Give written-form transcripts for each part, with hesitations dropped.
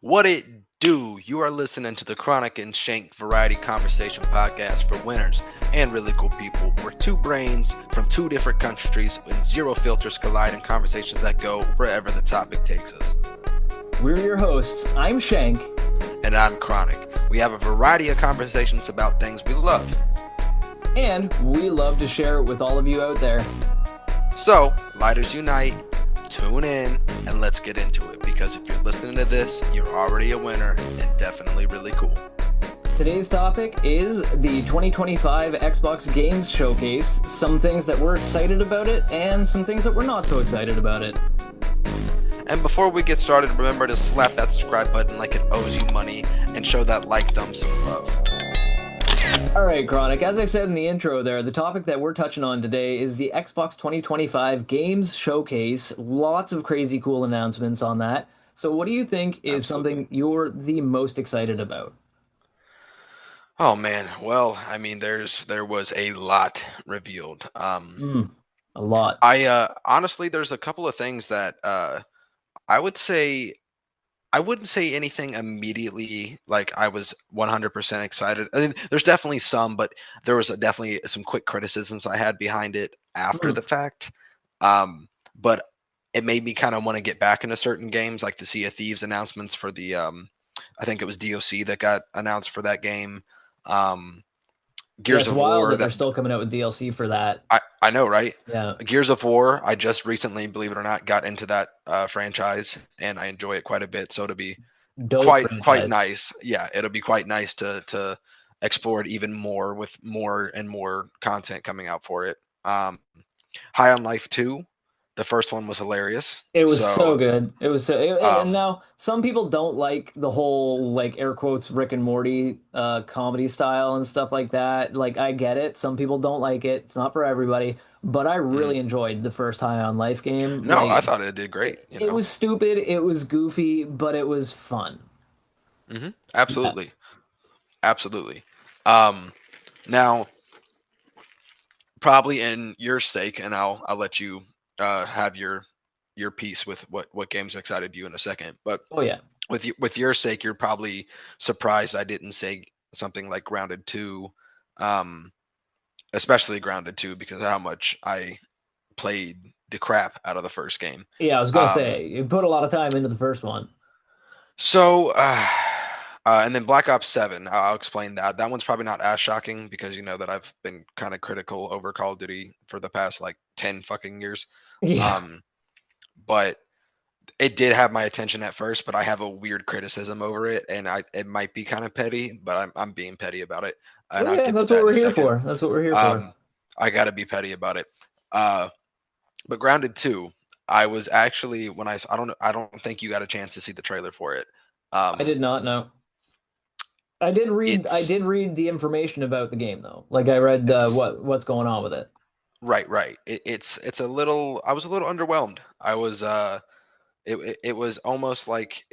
What it do? You are listening to the Chronic and Shank Variety Conversation podcast for winners and really cool people, where two brains from two different countries with zero filters collide in conversations that go wherever the topic takes us. We're your hosts. I'm Shank. And I'm Chronic. We have a variety of conversations about things we love. And we love to share it with all of you out there. So, lighters unite, tune in, and let's get into it. Because if you're listening to this, you're already a winner and definitely really cool. Today's topic is the 2025 Xbox Games Showcase. Some things that we're excited about it, and some things that we're not so excited about it. And before we get started, remember to slap that subscribe button like it owes you money, and show that like thumb some love. Alright, Chronic, as I said in the intro there, the topic that we're touching on today is the Xbox 2025 Games Showcase. Lots of crazy cool announcements on that. So what do you think is something you're the most excited about? Oh man, well, I mean, there was a lot revealed. A lot. I honestly, there's a couple of things that I would say I wouldn't say anything immediately like I was 100% excited. I mean, there's definitely some, but there was definitely some quick criticisms I had behind it after the fact. But it made me kind of want to get back into certain games, like the Sea of Thieves announcements for the I think it was DOC that got announced for that game. Gears It's of wild War that they're that still coming out with DLC for that. I know, right? Yeah. Gears of War, I just recently, believe it or not, got into that franchise, and I enjoy it quite a bit. So it'll be Dope quite franchise. nice. Yeah, it'll be quite nice to explore it even more with more and more content coming out for it. High on Life 2, the first one was hilarious. It was so So good. It was so. And um, now some people don't like the whole like air quotes Rick and Morty comedy style and stuff like that. Like I get it. Some people don't like it. It's not for everybody. But I mhm. really enjoyed the first High on Life game. No, I Like thought it did great. it was stupid. It was goofy, but it was fun. Yeah. Absolutely, absolutely. Um, Now, probably in your sake, and I'll let you have your piece with what games excited you in a second. But Oh yeah. with your sake, you're probably surprised I didn't say something like Grounded 2, um, especially Grounded 2 because of how much I played the crap out of the first game. Yeah, I was gonna Um, say you put a lot of time into the first one. so and then Black Ops 7, I'll explain that. That one's probably not as shocking because you know that I've been kind of critical over Call of Duty for the past like 10 fucking years. Yeah. Um, but it did have my attention at first, but I have a weird criticism over it, and it might be kind of petty, but I'm being petty about it, and Well, I'll yeah, get to that's what that in we're a here second. for. That's what we're here for. Um, I got to be petty about it. Uh, but Grounded 2, I was actually when I don't think you got a chance to see the trailer for it. I Um, did not know. I it's did read the information about the game though. Like I read it's what's going on with it. right. It's a little. I was a little underwhelmed. I was it was almost like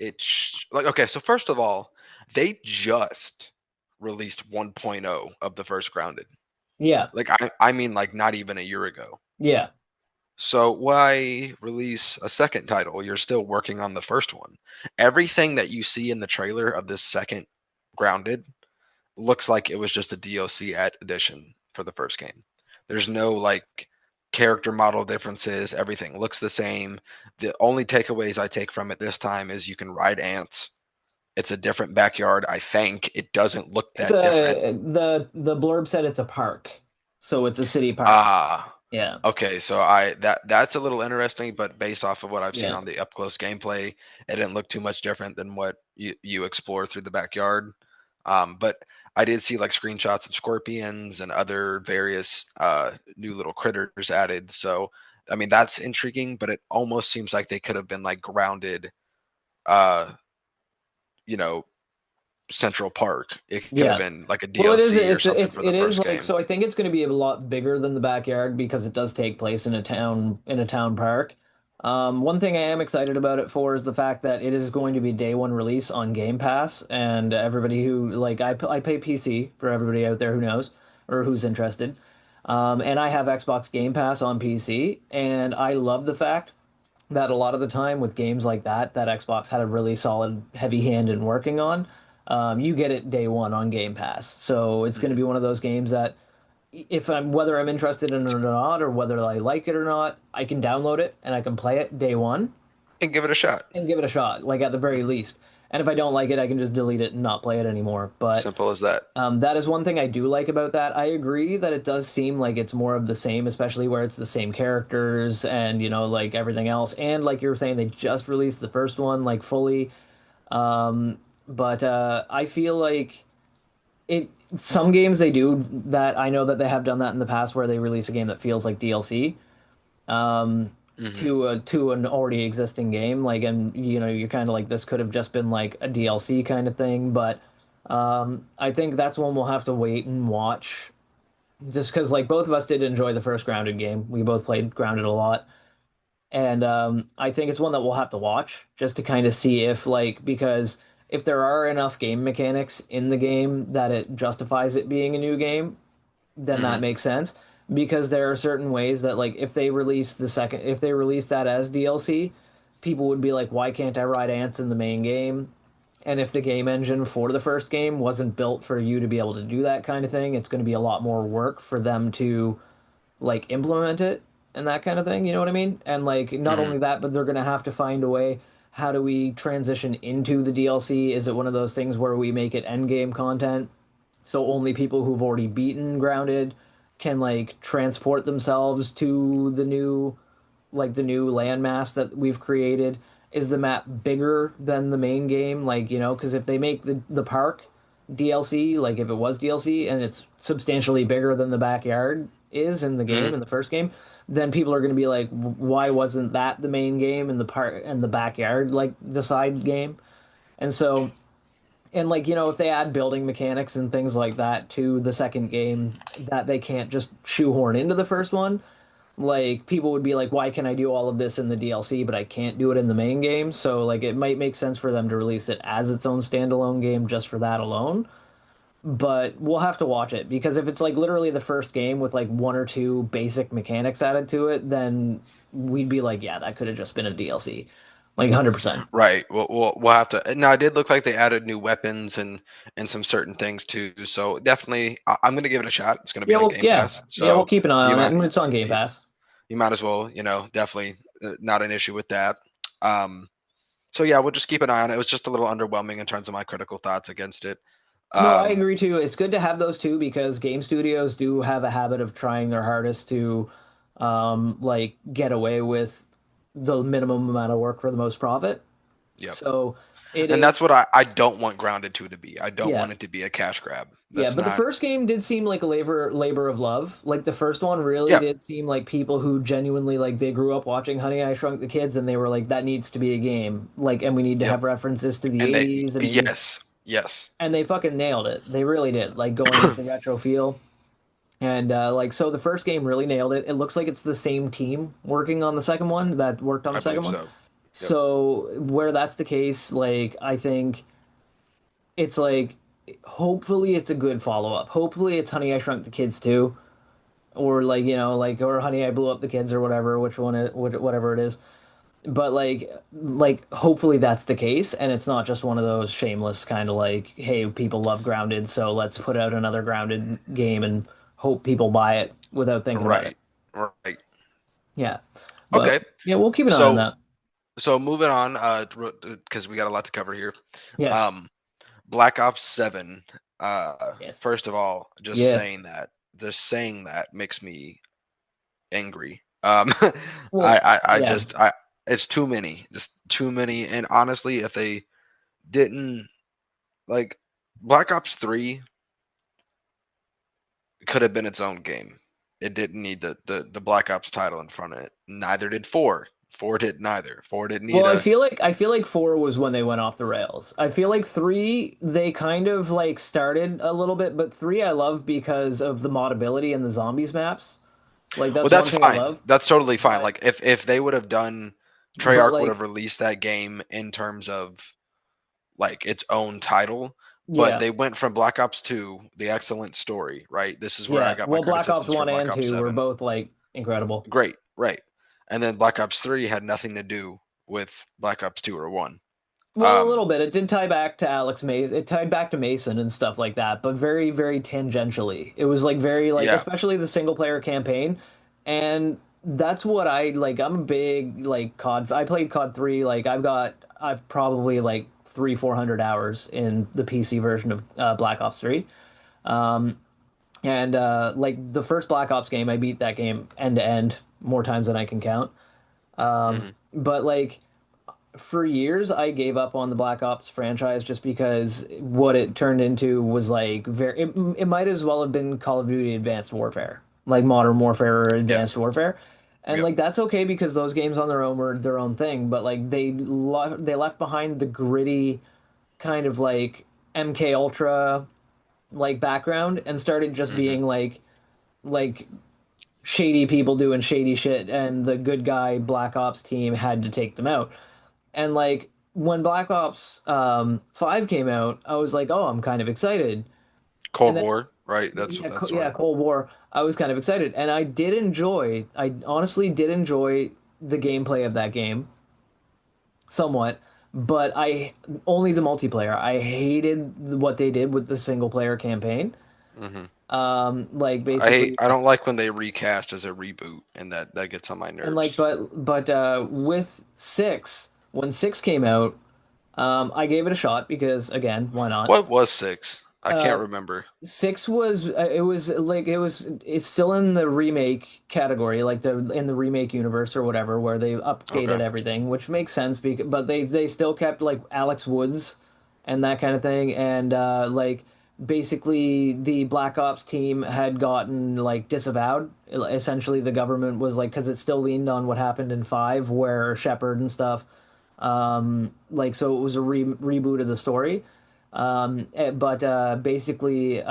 like okay. So first of all, they just released 1.0 of the first Grounded. Yeah. Like I mean like not even a year ago. Yeah. So why release a second title? You're still working on the first one. Everything that you see in the trailer of this second Grounded looks like it was just a DLC edition for the first game. There's no like character model differences. Everything looks the same. The only takeaways I take from it this time is you can ride ants. It's a different backyard. I think it doesn't look It's that different. a the blurb said it's a park. So it's a city park. Ah, Yeah. okay. So that's a little interesting, but based off of what I've seen Yeah. on the up close gameplay, it didn't look too much different than what you explore through the backyard. But I did see like screenshots of scorpions and other various new little critters added. So I mean that's intriguing, but it almost seems like they could have been like grounded, uh, you know, Central Park. It could have Yeah. been like a Well, it is DLC or something for the it is first like game. so I think it's going to be a lot bigger than the backyard because it does take place in a town park. One thing I am excited about it for is the fact that it is going to be day one release on Game Pass, and everybody who like I pay PC for everybody out there who knows or who's interested. And I have Xbox Game Pass on PC, and I love the fact that a lot of the time with games like that Xbox had a really solid heavy hand in working on, you get it day one on Game Pass. So it's going to Mhm. be one of those games that if I'm whether I'm interested in it or not, or whether I like it or not, I can download it and I can play it day one And give it a shot. and give it a shot, like at the very Mhm. least. And if I don't like it, I can just delete it and not play it anymore. But Simple as that. that is one thing I do like about that. I agree that it does seem like it's more of the same, especially where it's the same characters and, like everything else. And like you were saying, they just released the first one like fully. But I feel like some games they do that. I know that they have done that in the past where they release a game that feels like DLC um Hmm. to an already existing game, like, and you're kind of like this could have just been like a DLC kind of thing, but I think that's one we'll have to wait and watch, just because like both of us did enjoy the first Grounded game. We both played Grounded a lot, and I think it's one that we'll have to watch just to kind of see if, like, because if there are enough game mechanics in the game that it justifies it being a new game, then that Hmm. makes sense, because there are certain ways that, like, if they release that as DLC, people would be like, why can't I ride ants in the main game? And if the game engine for the first game wasn't built for you to be able to do that kind of thing, it's going to be a lot more work for them to like implement it and that kind of thing. You know what I mean? And like not Hmm. only that, but they're going to have to find a way. How do we transition into the DLC? Is it one of those things where we make it end game content? So only people who've already beaten Grounded can like transport themselves to the new landmass that we've created. Is the map bigger than the main game? Like, because if they make the park DLC, like if it was DLC and it's substantially bigger than the backyard is in the Hmm. game, in the first game, then people are going to be like, why wasn't that the main game and the part and the backyard like the side game? And so, and like, if they add building mechanics and things like that to the second game that they can't just shoehorn into the first one, like people would be like, why can I do all of this in the DLC, but I can't do it in the main game? So like it might make sense for them to release it as its own standalone game just for that alone. But we'll have to watch it, because if it's like literally the first game with like one or two basic mechanics added to it, then we'd be like, yeah, that could have just been a DLC. Like 100%. Right. We'll have to. Now, it did look like they added new weapons and some certain things too. So definitely, I'm going to give it a shot. It's going to be Yeah, on well, Game yeah. Pass. Yeah, we'll So keep an eye you on it. might And it's on Game you Pass. you might as well, definitely not an issue with that. Um, so yeah, we'll just keep an eye on it. It was just a little underwhelming in terms of my critical thoughts against it. No, I Um, agree too. It's good to have those two, because game studios do have a habit of trying their hardest to like get away with the minimum amount of work for the most profit. yep. So it And is, that's what I don't want Grounded 2 to be. I don't yeah. want it to be a cash grab. Yeah, That's but the not. first game did seem like a labor of love. Like the first one really Yeah. did seem like people who genuinely, like, they grew up watching Honey I Shrunk the Kids and they were like, that needs to be a game. Like, and we need to Yep. have references to the And they 80s, and it needs, yes, yes. and they fucking nailed it. They really did. Like going with the retro feel. And like, so the first game really nailed it. It looks like it's the same team working on the second one that worked on I the second believe one. so. Yep. So where that's the case, like, I think it's like, hopefully it's a good follow-up. Hopefully it's Honey I Shrunk the Kids too, or like, like, or Honey I Blew Up the Kids, or whatever, whatever it is. But like hopefully that's the case, and it's not just one of those shameless kind of like, hey, people love Grounded, so let's put out another Grounded game and hope people buy it without thinking about it. Right. Right. Yeah. But Okay. yeah, we'll keep an eye on So that. moving on, because we got a lot to cover here. Yes. Um, Black Ops 7. Yes. First of all, Yes. just saying that makes me angry. Well, I yeah. just it's too many, just too many. And honestly, if they didn't like Black Ops 3 could have been its own game. It didn't need the Black Ops title in front of it. Neither did 4. 4 didn't either. 4 didn't Well, need I a feel like I feel like 4 was when they went off the rails. I feel like 3 they kind of like started a little bit, but 3 I love because of the modability and the zombies maps. Like Well, that's that's one thing I fine. love. That's totally fine. But Like if they would have done but Treyarch would have like, released that game in terms of like its own title, but yeah. they went from Black Ops 2, the excellent story, right? This is where I Yeah. got my Well, Black Ops criticisms for 1 Black and Ops 2 were 7. both like incredible. Great, right. and then Black Ops 3 had nothing to do with Black Ops 2 or 1. Well, a Um, little bit. It did tie back to Alex Mason. It tied back to Mason and stuff like that, but very, very tangentially. It was like very like, yeah. especially the single player campaign, and that's what I like. I'm a big like COD. I played COD 3. Like I've probably like 300-400 hours in the PC version of Black Ops 3. Um, and like the first Black Ops game, I beat that game end to end more times than I can count. Hmm. But like for years I gave up on the Black Ops franchise just because what it turned into was like it might as well have been Call of Duty Advanced Warfare, like Modern Warfare or Yeah. Advanced Warfare. And Yep. like that's okay because those games on their own were their own thing, but like they left behind the gritty kind of like MK Ultra like background and started just Hmm. being like shady people doing shady shit and the good guy Black Ops team had to take them out. And like when Black Ops 5 came out, I was like, "Oh, I'm kind of excited." Cold And then War, right? yeah, That's yeah, one. Cold War, I was kind of excited. And I honestly did enjoy the gameplay of that game somewhat, but I only the multiplayer. I hated what they did with the single player campaign. Hmm. Like basically I don't like when they recast as a reboot, and that gets on my and like nerves. but with 6, when 6 came out, I gave it a shot because again, why not? What was 6? I can't Uh, remember. 6 was it's still in the remake category, like the in the remake universe or whatever, where they updated Okay. everything, which makes sense because but they still kept like Alex Woods and that kind of thing, and like basically the Black Ops team had gotten like disavowed. Essentially, the government was like because it still leaned on what happened in 5, where Shepard and stuff. Like so, it was a reboot of the story. But basically,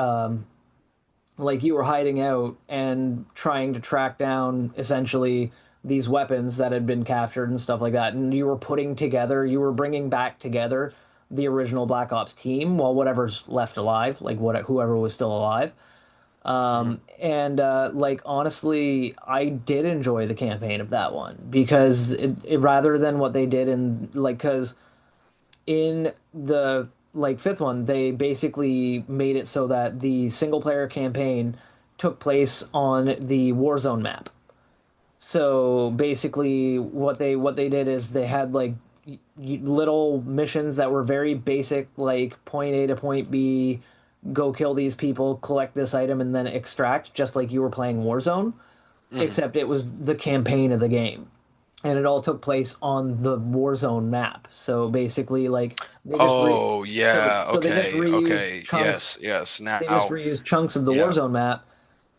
like you were hiding out and trying to track down essentially these weapons that had been captured and stuff like that. And you were you were bringing back together the original Black Ops team, while whatever's left alive, like whoever was still alive. Hmm. And like honestly, I did enjoy the campaign of that one because rather than what they did in like because in the like fifth one, they basically made it so that the single player campaign took place on the Warzone map. So basically, what they did is they had like little missions that were very basic, like point A to point B, go kill these people, collect this item, and then extract, just like you were playing Warzone, Hmm. except it was the campaign of the game and it all took place on the Warzone map. So basically, like they just re Oh, yeah. so they just Okay. reused Okay. chunks. Yes. Yes. They just Now. reused chunks of the Yeah. Warzone map,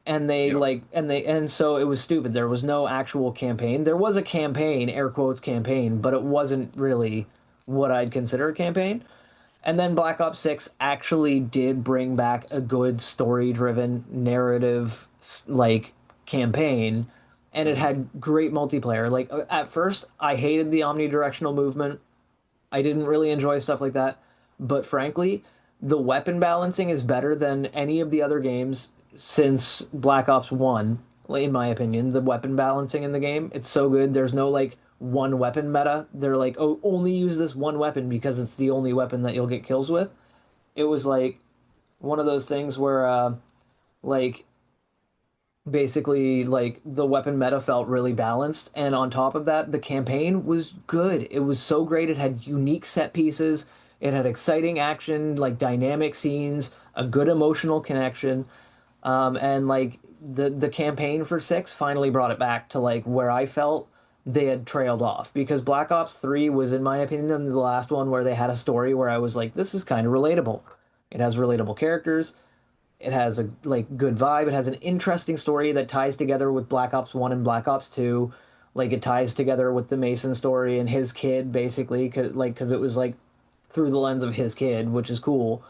and Yep. and so it was stupid. There was no actual campaign. There was a campaign, air quotes campaign, but it wasn't really what I'd consider a campaign. And then Black Ops 6 actually did bring back a good story-driven narrative like campaign and it Hmm. had great multiplayer. Like at first I hated the omnidirectional movement. I didn't really enjoy stuff like that. But frankly, the weapon balancing is better than any of the other games since Black Ops 1, in my opinion. The weapon balancing in the game, it's so good. There's no like one weapon meta. They're like, "Oh, only use this one weapon because it's the only weapon that you'll get kills with." It was like one of those things where like basically like the weapon meta felt really balanced and on top of that the campaign was good. It was so great. It had unique set pieces, it had exciting action, like dynamic scenes, a good emotional connection, and like the campaign for 6 finally brought it back to like where I felt they had trailed off because Black Ops 3 was in my opinion the last one where they had a story where I was like this is kind of relatable. It has relatable characters, it has a like good vibe. It has an interesting story that ties together with Black Ops 1 and Black Ops 2. Like it ties together with the Mason story and his kid basically cuz it was like through the lens of his kid, which is cool.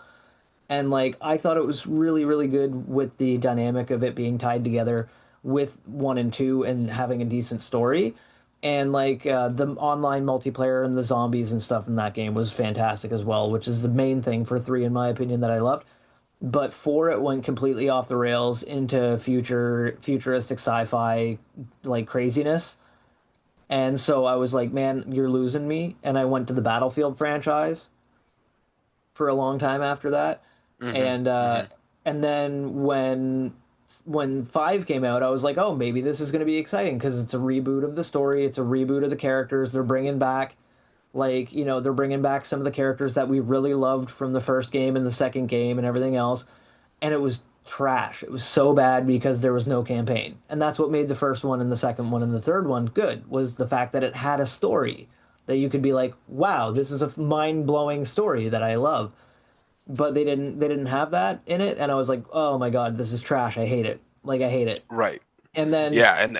And like I thought it was really good with the dynamic of it being tied together with 1 and 2 and having a decent story. And like the online multiplayer and the zombies and stuff in that game was fantastic as well, which is the main thing for 3 in my opinion that I loved. But 4 it went completely off the rails into futuristic sci-fi like craziness. And so I was like, man, you're losing me. And I went to the Battlefield franchise for a long time after that. Hmm. And Hmm. and then when 5 came out, I was like, "Oh, maybe this is going to be exciting because it's a reboot of the story, it's a reboot of the characters. They're bringing back they're bringing back some of the characters that we really loved from the first game and the second game and everything else." And it was trash. It was so bad because there was no campaign. And that's what made the first one and the second one and the third one good was the fact that it had a story that you could be like, "Wow, this is a mind-blowing story that I love." But they didn't have that in it, and I was like, "Oh my God, this is trash. I hate it. Like I hate it." Right. And then Yeah, and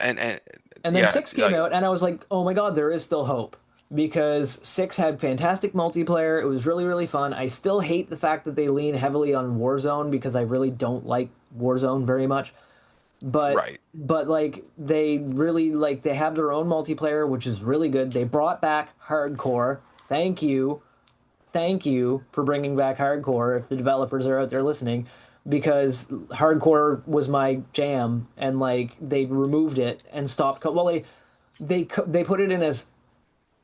and then yeah, 6 came like out, and I was like, "Oh my God, there is still hope." Because 6 had fantastic multiplayer. It was really, really fun. I still hate the fact that they lean heavily on Warzone because I really don't like Warzone very much. But right. like they really like they have their own multiplayer, which is really good. They brought back hardcore. Thank you. Thank you for bringing back hardcore if the developers are out there listening because hardcore was my jam and like they removed it and stopped well they put it in as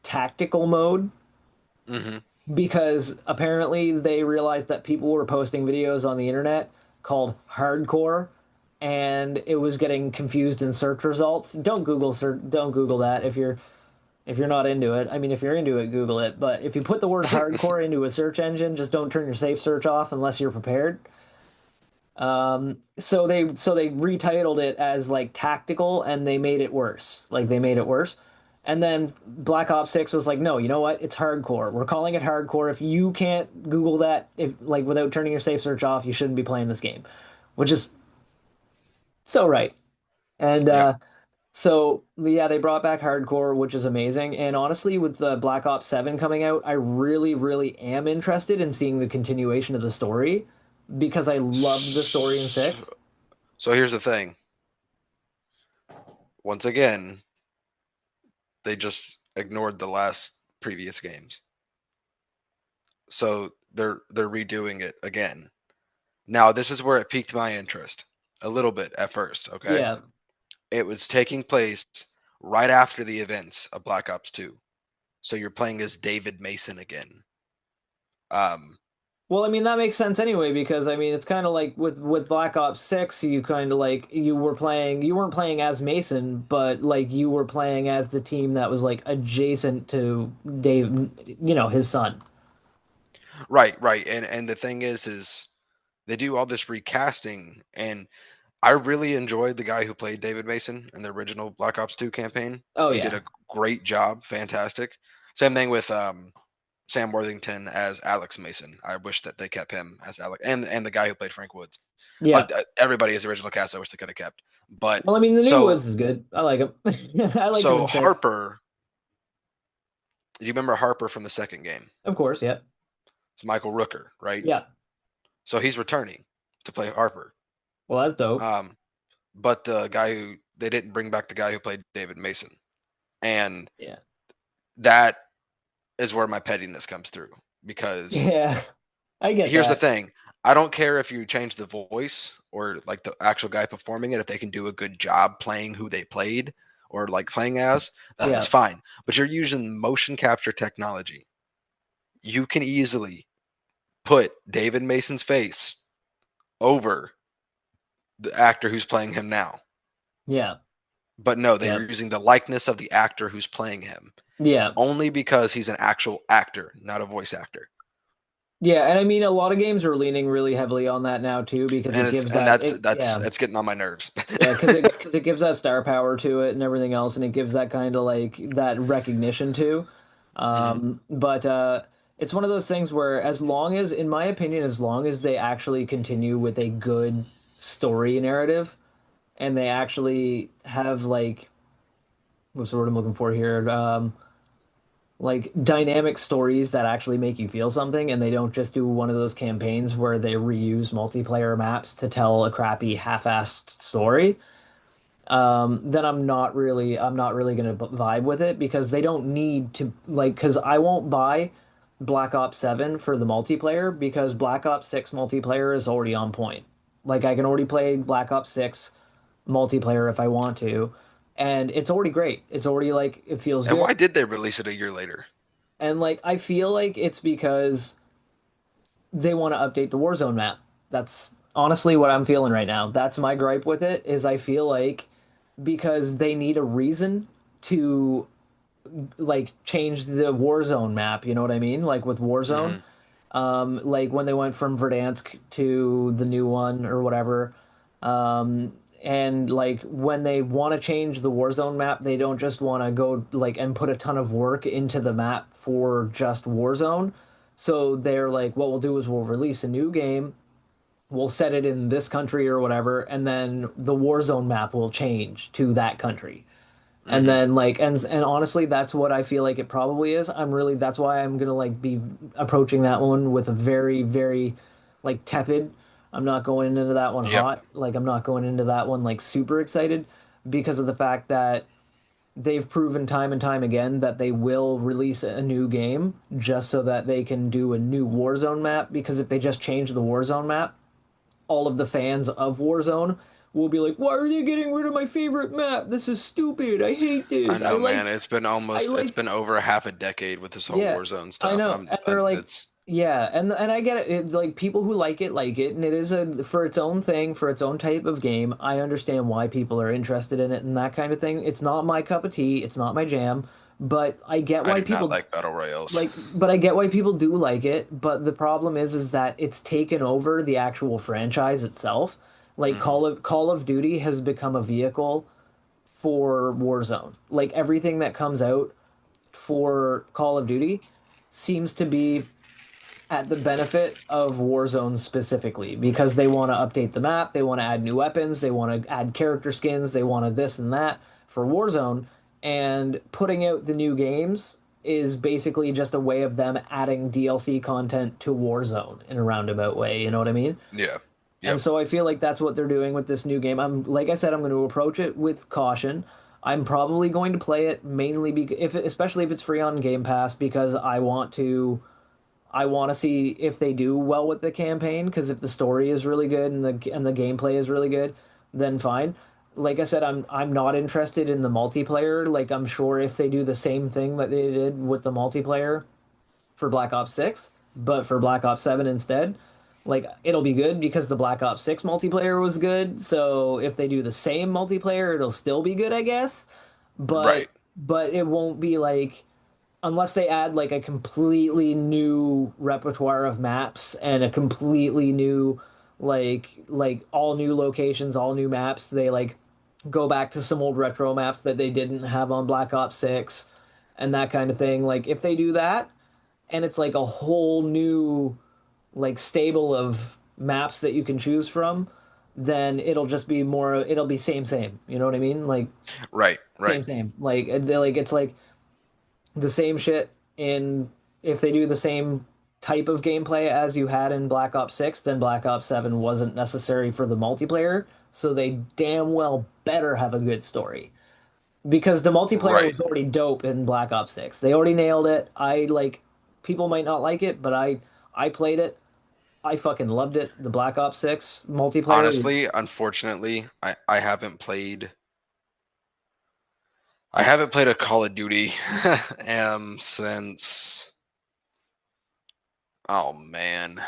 tactical mode Hmm. because apparently they realized that people were posting videos on the internet called hardcore and it was getting confused in search results. Don't Google that if you're not into it. I mean, if you're into it, Google it. But if you put the word hardcore into a search engine, just don't turn your safe search off unless you're prepared. So they retitled it as like tactical, and they made it worse. Like they made it worse. And then Black Ops 6 was like, no, you know what? It's hardcore. We're calling it hardcore. If you can't Google that, if like without turning your safe search off, you shouldn't be playing this game, which is so right. And Yep. so yeah, they brought back hardcore, which is amazing. And honestly, with the Black Ops 7 coming out, I really, really am interested in seeing the continuation of the story because I loved the story in So, 6. so here's the thing. Once again, they just ignored the last previous games. So they're redoing it again. Now, this is where it piqued my interest a little bit at first, okay? Yeah. It was taking place right after the events of Black Ops 2. So you're playing as David Mason again. Um, Well, I mean that makes sense anyway because I mean it's kind of like with Black Ops 6, you kind of like you weren't playing as Mason, but like you were playing as the team that was like adjacent to Dave, his son. right, right. And the thing is they do all this recasting, and I really enjoyed the guy who played David Mason in the original Black Ops 2 campaign. Oh He did yeah. a great job, fantastic. Same thing with Sam Worthington as Alex Mason. I wish that they kept him as Alex, and the guy who played Frank Woods. Yeah. Everybody is the original cast. I wish they could have kept. But Well, I mean the new so Woods is good. I like him. I liked him so in 6. Harper, do you remember Harper from the second game? Of course, yeah. It's Michael Rooker, right? Yeah. So he's returning to play Harper. Well, that's dope. Um, but the guy who they didn't bring back the guy who played David Mason, and Yeah. that is where my pettiness comes through because Yeah. I get here's the that. thing. I don't care if you change the voice or like the actual guy performing it, if they can do a good job playing who they played or like playing as, that's Yeah. fine. But you're using motion capture technology. You can easily put David Mason's face over the actor who's playing him now. Yeah. But no, they Yeah. are using the likeness of the actor who's playing him Yeah. only because he's an actual actor, not a voice actor. Yeah, and I mean a lot of games are leaning really heavily on that now too because it And it's gives and that that's it that's yeah. it's getting on my nerves. Yeah, because it gives that star power to it and everything else, and it gives that kind of like that recognition too. Hmm. But it's one of those things where, as long as, in my opinion, as long as they actually continue with a good story narrative, and they actually have like what's the word I'm looking for here? Like dynamic stories that actually make you feel something, and they don't just do one of those campaigns where they reuse multiplayer maps to tell a crappy half-assed story. Then I'm not really gonna vibe with it because they don't need to like because I won't buy Black Ops 7 for the multiplayer because Black Ops 6 multiplayer is already on point. Like I can already play Black Ops 6 multiplayer if I want to. and it's already great. It's already like it feels And good. why did they release it a year later? And like I feel like it's because they want to update the Warzone map. That's honestly what I'm feeling right now. That's my gripe with it is I feel like because they need a reason to like change the Warzone map, you know what I mean? Like with Warzone, Hmm. like when they went from Verdansk to the new one or whatever. And like when they want to change the Warzone map, they don't just want to go like and put a ton of work into the map for just Warzone. So they're like, what we'll do is we'll release a new game, we'll set it in this country or whatever, and then the Warzone map will change to that country. And Hmm. then like and honestly, that's what I feel like it probably is. I'm really that's why I'm gonna like be approaching that one with a very, very like tepid. I'm not going into that one Yep. hot. Like I'm not going into that one like super excited because of the fact that they've proven time and time again that they will release a new game just so that they can do a new Warzone map. Because if they just change the Warzone map, all of the fans of Warzone will be like, "Why are they getting rid of my favorite map? This is stupid. I hate I this. know, man. I It's like, been over half a decade with this whole yeah, Warzone I stuff. know." And they're like, It's yeah, and I get it. It's like people who like it, and it is a for its own thing, for its own type of game. I understand why people are interested in it and that kind of thing. It's not my cup of tea. It's not my jam, but I get I why do not people like battle royales. like, but I get why people do like it. But the problem is that it's taken over the actual franchise itself. Like Hmm. Call of Duty has become a vehicle for Warzone. Like everything that comes out for Call of Duty seems to be at the benefit of Warzone specifically because they want to update the map, they want to add new weapons, they want to add character skins, they want to this and that for Warzone. And putting out the new games is basically just a way of them adding DLC content to Warzone in a roundabout way. You know what I mean? Yeah. And Yep. so I feel like that's what they're doing with this new game. I'm like I said, I'm going to approach it with caution. I'm probably going to play it mainly because if especially if it's free on Game Pass because I want to see if they do well with the campaign because if the story is really good and the gameplay is really good, then fine. Like I said, I'm not interested in the multiplayer. Like I'm sure if they do the same thing that they did with the multiplayer for Black Ops 6, but for Black Ops 7 instead, like it'll be good because the Black Ops 6 multiplayer was good. So if they do the same multiplayer, it'll still be good, I guess. But Right. but it won't be like unless they add like a completely new repertoire of maps and a completely new like all new locations, all new maps, they like go back to some old retro maps that they didn't have on Black Ops 6 and that kind of thing. Like if they do that and it's like a whole new like stable of maps that you can choose from, then it'll just be more it'll be same same. You know what I mean? Like Right. Right. same same. Like it's like the same shit in if they do the same type of gameplay as you had in Black Ops 6, then Black Ops 7 wasn't necessary for the multiplayer, so they damn well better have a good story. Because the multiplayer Right. was already dope in Black Ops 6. They already nailed it. I like people might not like it, but I played it. I fucking loved it. The Black Ops 6 multiplayer was Honestly, unfortunately, I haven't played a Call of Duty since, oh man,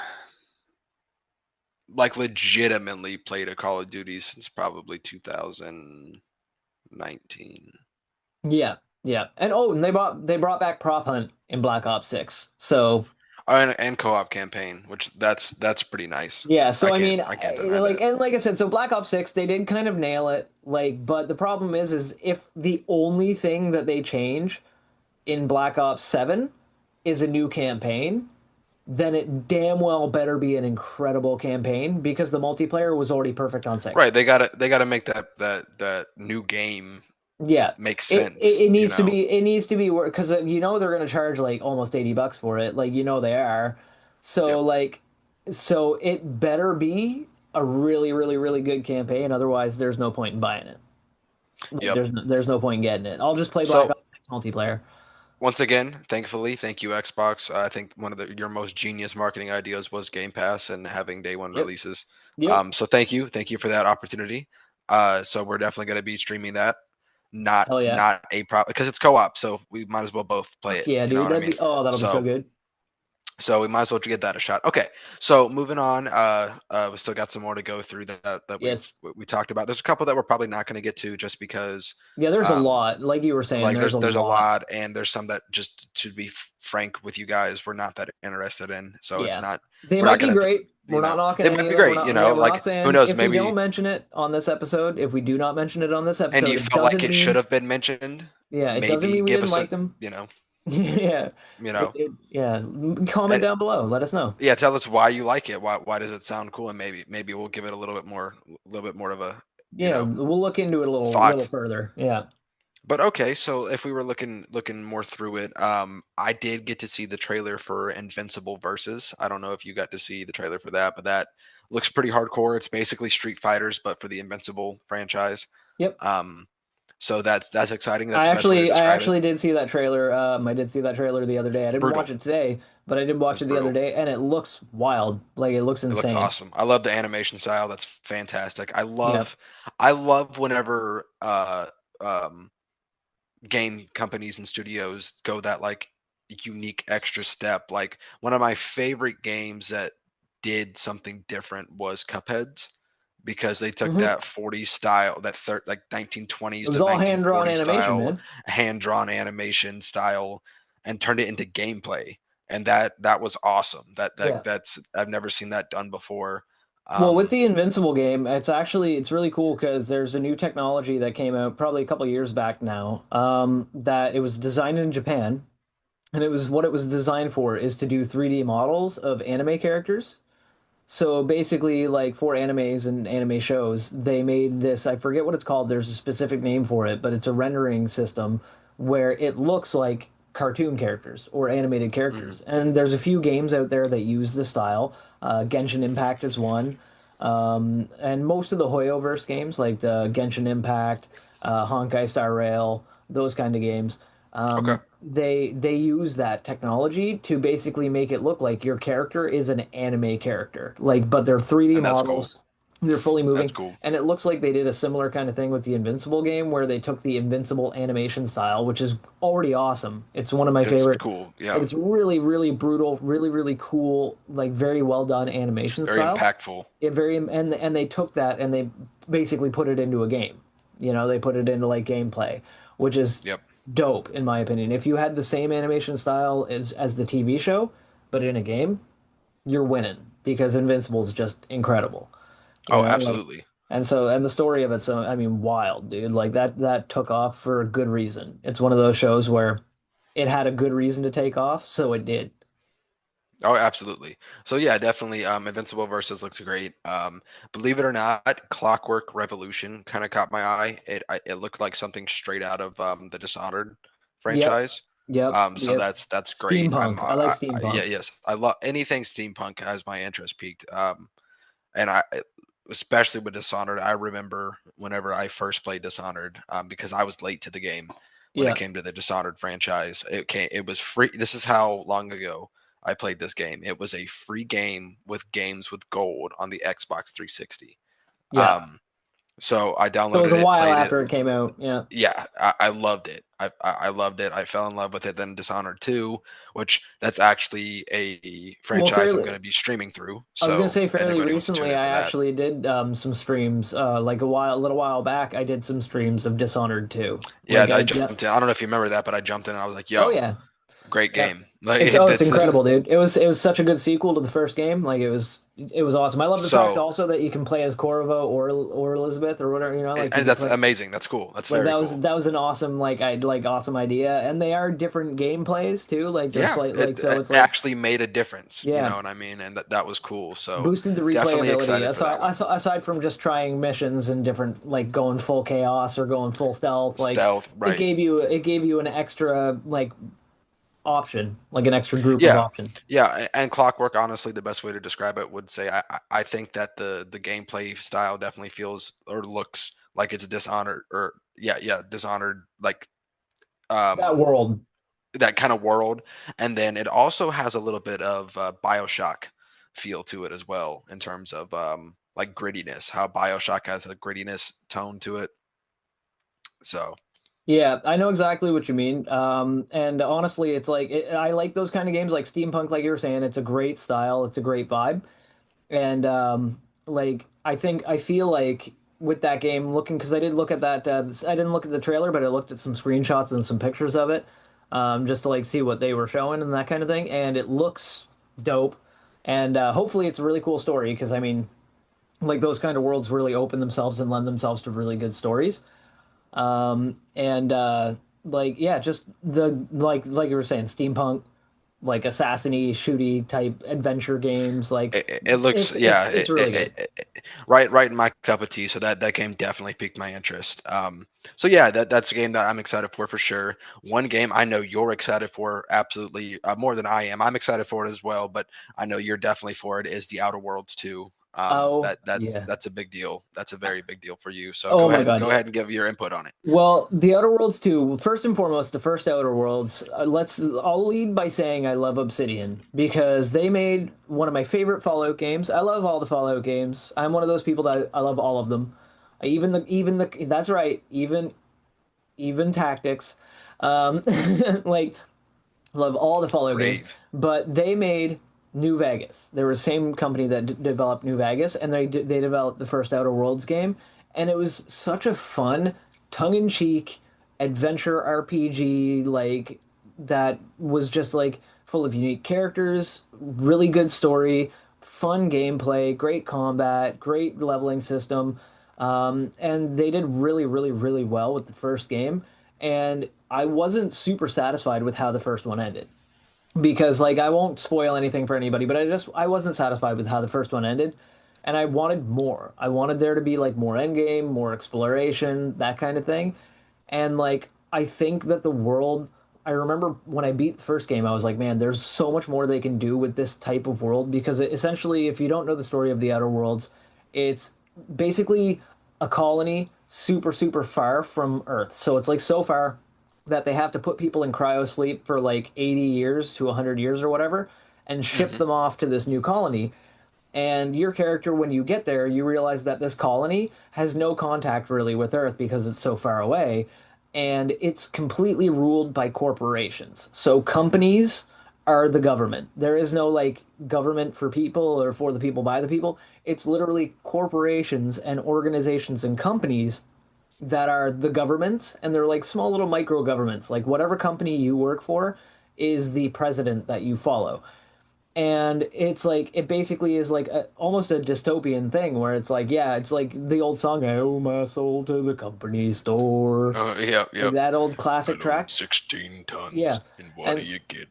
like legitimately played a Call of Duty since probably 2019. yeah, yeah. And oh, and they brought back Prop Hunt in Black Ops 6. So And co-op campaign, which that's pretty nice. yeah, so I mean, I can't deny like that. and like I said, so Black Ops 6 they did kind of nail it, like but the problem is if the only thing that they change in Black Ops 7 is a new campaign, then it damn well better be an incredible campaign because the multiplayer was already perfect on 6. Right, they gotta make that new game Yeah. make sense, It you needs to know. be it needs to be work because you know they're gonna charge like almost $80 for it, like you know they are. So Yep. like so it better be a really really really good campaign, otherwise there's no point in buying it. Like Yep. there's no point in getting it. I'll just play Black So Ops 6 multiplayer. once again, thankfully, thank you Xbox. I think one of your most genius marketing ideas was Game Pass and having day one Yep. releases. Yep. So thank you for that opportunity. So we're definitely going to be streaming that. not Hell yeah. not a problem because it's co-op, so we might as well both play Fuck it. yeah, You know dude. what I That'd mean? be oh, that'll be so So good. we might as well give that a shot. Okay, so moving on. We still got some more to go through that Yes. we talked about. There's a couple that we're probably not going to get to just because Yeah, there's a um, lot. Like you were saying, like there's a there's a lot. lot, and there's some that just to be frank with you guys, we're not that interested in. So it's Yeah. not They we're might not be going to great. you We're not know knocking they any might of be them. great. Yeah, we're Like not who saying knows? if we Maybe don't mention it on this episode, if we do not mention it on this and episode, you it felt like doesn't it should mean have been mentioned. yeah, it doesn't Maybe mean we give didn't us like a them. Yeah. you know Yeah. Comment and down below. Let us know. yeah, tell us why you like it. Why does it sound cool? And maybe we'll give it a little bit more of a you Yeah, know we'll look into it a little thought. further. Yeah. But okay, so if we were looking more through it, I did get to see the trailer for Invincible Versus. I don't know if you got to see the trailer for that, but that looks pretty hardcore. It's basically Street Fighters, but for the Invincible franchise. Yep. Um, so that's exciting. That's the best way to I describe it. actually did see that trailer. I did see that trailer the other day. I didn't watch Brutal. it today, but I did It watch was it the other brutal. day, and it looks wild. Like it looks It looks insane. awesome. I love the animation style. That's fantastic. Yep. I love whenever um game companies and studios go that like unique extra step. Like one of my favorite games that did something different was Cupheads because they took Hmm. that 40s style, like It 1920s was to all hand drawn 1940 animation, style, man. hand drawn animation style, and turned it into gameplay. And that was awesome. Yeah. That's I've never seen that done before. Well, with Um, the Invincible game, it's really cool because there's a new technology that came out probably a couple years back now. That it was designed in Japan, and it was what it was designed for is to do 3D models of anime characters. So basically, like for animes and anime shows, they made this, I forget what it's called, there's a specific name for it, but it's a rendering system where it looks like cartoon characters or animated mhm. characters. And there's a few games out there that use the style. Genshin Impact is one. And most of the Hoyoverse games, like the Genshin Impact, Honkai Star Rail, those kind of games, Okay, they use that technology to basically make it look like your character is an anime character. Like, but they're 3D and that's cool. models, they're fully That's moving, cool. and it looks like they did a similar kind of thing with the Invincible game where they took the Invincible animation style, which is already awesome. It's one of my It's favorite. cool. Like, Yeah, it's really, really brutal, really, really cool, like very well done animation very style. impactful. It very and they took that and they basically put it into a game. You know, they put it into like gameplay, which is Yep. dope in my opinion. If you had the same animation style as the TV show, but in a game, you're winning because Invincible is just incredible. You Oh, know, like absolutely. and the story of it's I mean wild, dude. Like that took off for a good reason. It's one of those shows where it had a good reason to take off, so it did. Oh, absolutely. So yeah, definitely. Invincible versus looks great. Believe it or not, Clockwork Revolution kind of caught my eye. It looked like something straight out of the Dishonored Yep. franchise. Yep. So Yep. that's great. Steampunk. I like Yeah, steampunk. yes, I love anything steampunk has my interest peaked. And especially with Dishonored, I remember whenever I first played Dishonored, because I was late to the game when it Yeah. came to the Dishonored franchise. It was free. This is how long ago I played this game. It was a free game with games with gold on the Xbox 360. Yeah. Um, so I So it was downloaded a it, while played it. after it came out. Yeah. Yeah, I loved it. I loved it. I fell in love with it. Then Dishonored 2, which that's actually a Well, franchise I'm fairly. going to be streaming through. I was gonna So say fairly anybody wants to tune recently, in I for that. actually did some streams. Like a little while back, I did some streams of Dishonored 2. Yeah, Like I I yeah. jumped in. I don't know if you remember that, but I jumped in and I was like, Oh "Yo, yeah. great Yeah. game!" Like It's this is incredible, dude. It was such a good sequel to the first game. Like it was awesome. I love the fact so, also that you can play as Corvo or Elizabeth or whatever, you know, like you and could that's play amazing. That's cool. That's like very cool. that was an awesome awesome idea. And they are different gameplays too. Like they're Yeah, slight like so it it's like actually made a difference. You yeah. know what I mean? And that was cool. So Boosted the definitely replayability. excited for that one. Aside from just trying missions and different like going full chaos or going full stealth, like Stealth, right? it gave you an extra like option, like an extra group of Yeah, options. yeah. And Clockwork, honestly, the best way to describe it would say I think that the gameplay style definitely feels or looks like it's Dishonored or yeah Dishonored like That um world. that kind of world, and then it also has a little bit of Bioshock feel to it as well in terms of like grittiness. How Bioshock has a grittiness tone to it. So Yeah, I know exactly what you mean. And honestly, it's like I like those kind of games, like steampunk, like you were saying. It's a great style, it's a great vibe, and like I feel like with that game, looking because I did look at that. I didn't look at the trailer, but I looked at some screenshots and some pictures of it, just to like see what they were showing and that kind of thing. And it looks dope, and hopefully it's a really cool story because I mean, like those kind of worlds really open themselves and lend themselves to really good stories. And like yeah, just the like you were saying, steampunk, like assassiny, shooty type adventure games. Like It looks, yeah, it's really good. right in my cup of tea. So that game definitely piqued my interest. So yeah, that's a game that I'm excited for sure. One game I know you're excited for, absolutely, more than I am. I'm excited for it as well, but I know you're definitely for it. Is the Outer Worlds 2. Oh yeah. That's a big deal. That's a very big deal for you. So Oh my God, go yeah. ahead and give your input on it. Well, the Outer Worlds too. First and foremost, the first Outer Worlds. I'll lead by saying I love Obsidian because they made one of my favorite Fallout games. I love all the Fallout games. I'm one of those people that I love all of them. Even the that's right, even tactics. Like love all the Fallout games, Brave. but they made New Vegas. They were the same company that developed New Vegas, and they developed the first Outer Worlds game, and it was such a fun, tongue-in-cheek adventure RPG like that was just like full of unique characters, really good story, fun gameplay, great combat, great leveling system. And they did really, really, really well with the first game. And I wasn't super satisfied with how the first one ended because like I won't spoil anything for anybody, but I wasn't satisfied with how the first one ended, and I wanted more. I wanted there to be like more endgame, more exploration, that kind of thing. And like I think that the world I remember when I beat the first game, I was like, man, there's so much more they can do with this type of world because essentially, if you don't know the story of the Outer Worlds, it's basically a colony super, super far from Earth. So it's like so far that they have to put people in cryo sleep for like 80 years to 100 years or whatever and ship Hmm. them off to this new colony. And your character, when you get there, you realize that this colony has no contact really with Earth because it's so far away. And it's completely ruled by corporations. So companies are the government. There is no like government for people or for the people by the people. It's literally corporations and organizations and companies that are the governments, and they're like small little micro governments. Like whatever company you work for is the president that you follow. And it's like it basically is like almost a dystopian thing where it's like yeah, it's like the old song "I owe my soul to the company store," Yep, like yep. that old I classic load track. 16 Yeah. tons, and what do And you get?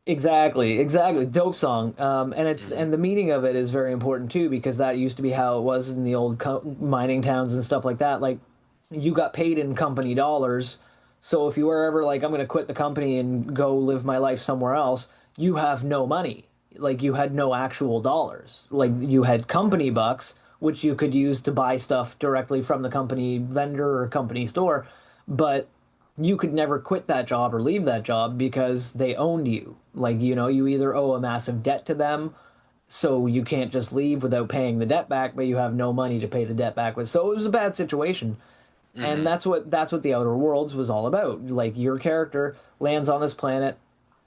exactly, dope song. And it's Hmm. and the meaning of it is very important too because that used to be how it was in the old mining towns and stuff like that. Like you got paid in company dollars. So if you were ever like, I'm going to quit the company and go live my life somewhere else, you have no money. Like you had no actual dollars. Like you had company bucks, which you could use to buy stuff directly from the company vendor or company store. But you could never quit that job or leave that job because they owned you. Like, you either owe a massive debt to them, so you can't just leave without paying the debt back, but you have no money to pay the debt back with. So it was a bad situation. And Hmm. that's what the Outer Worlds was all about. Like your character lands on this planet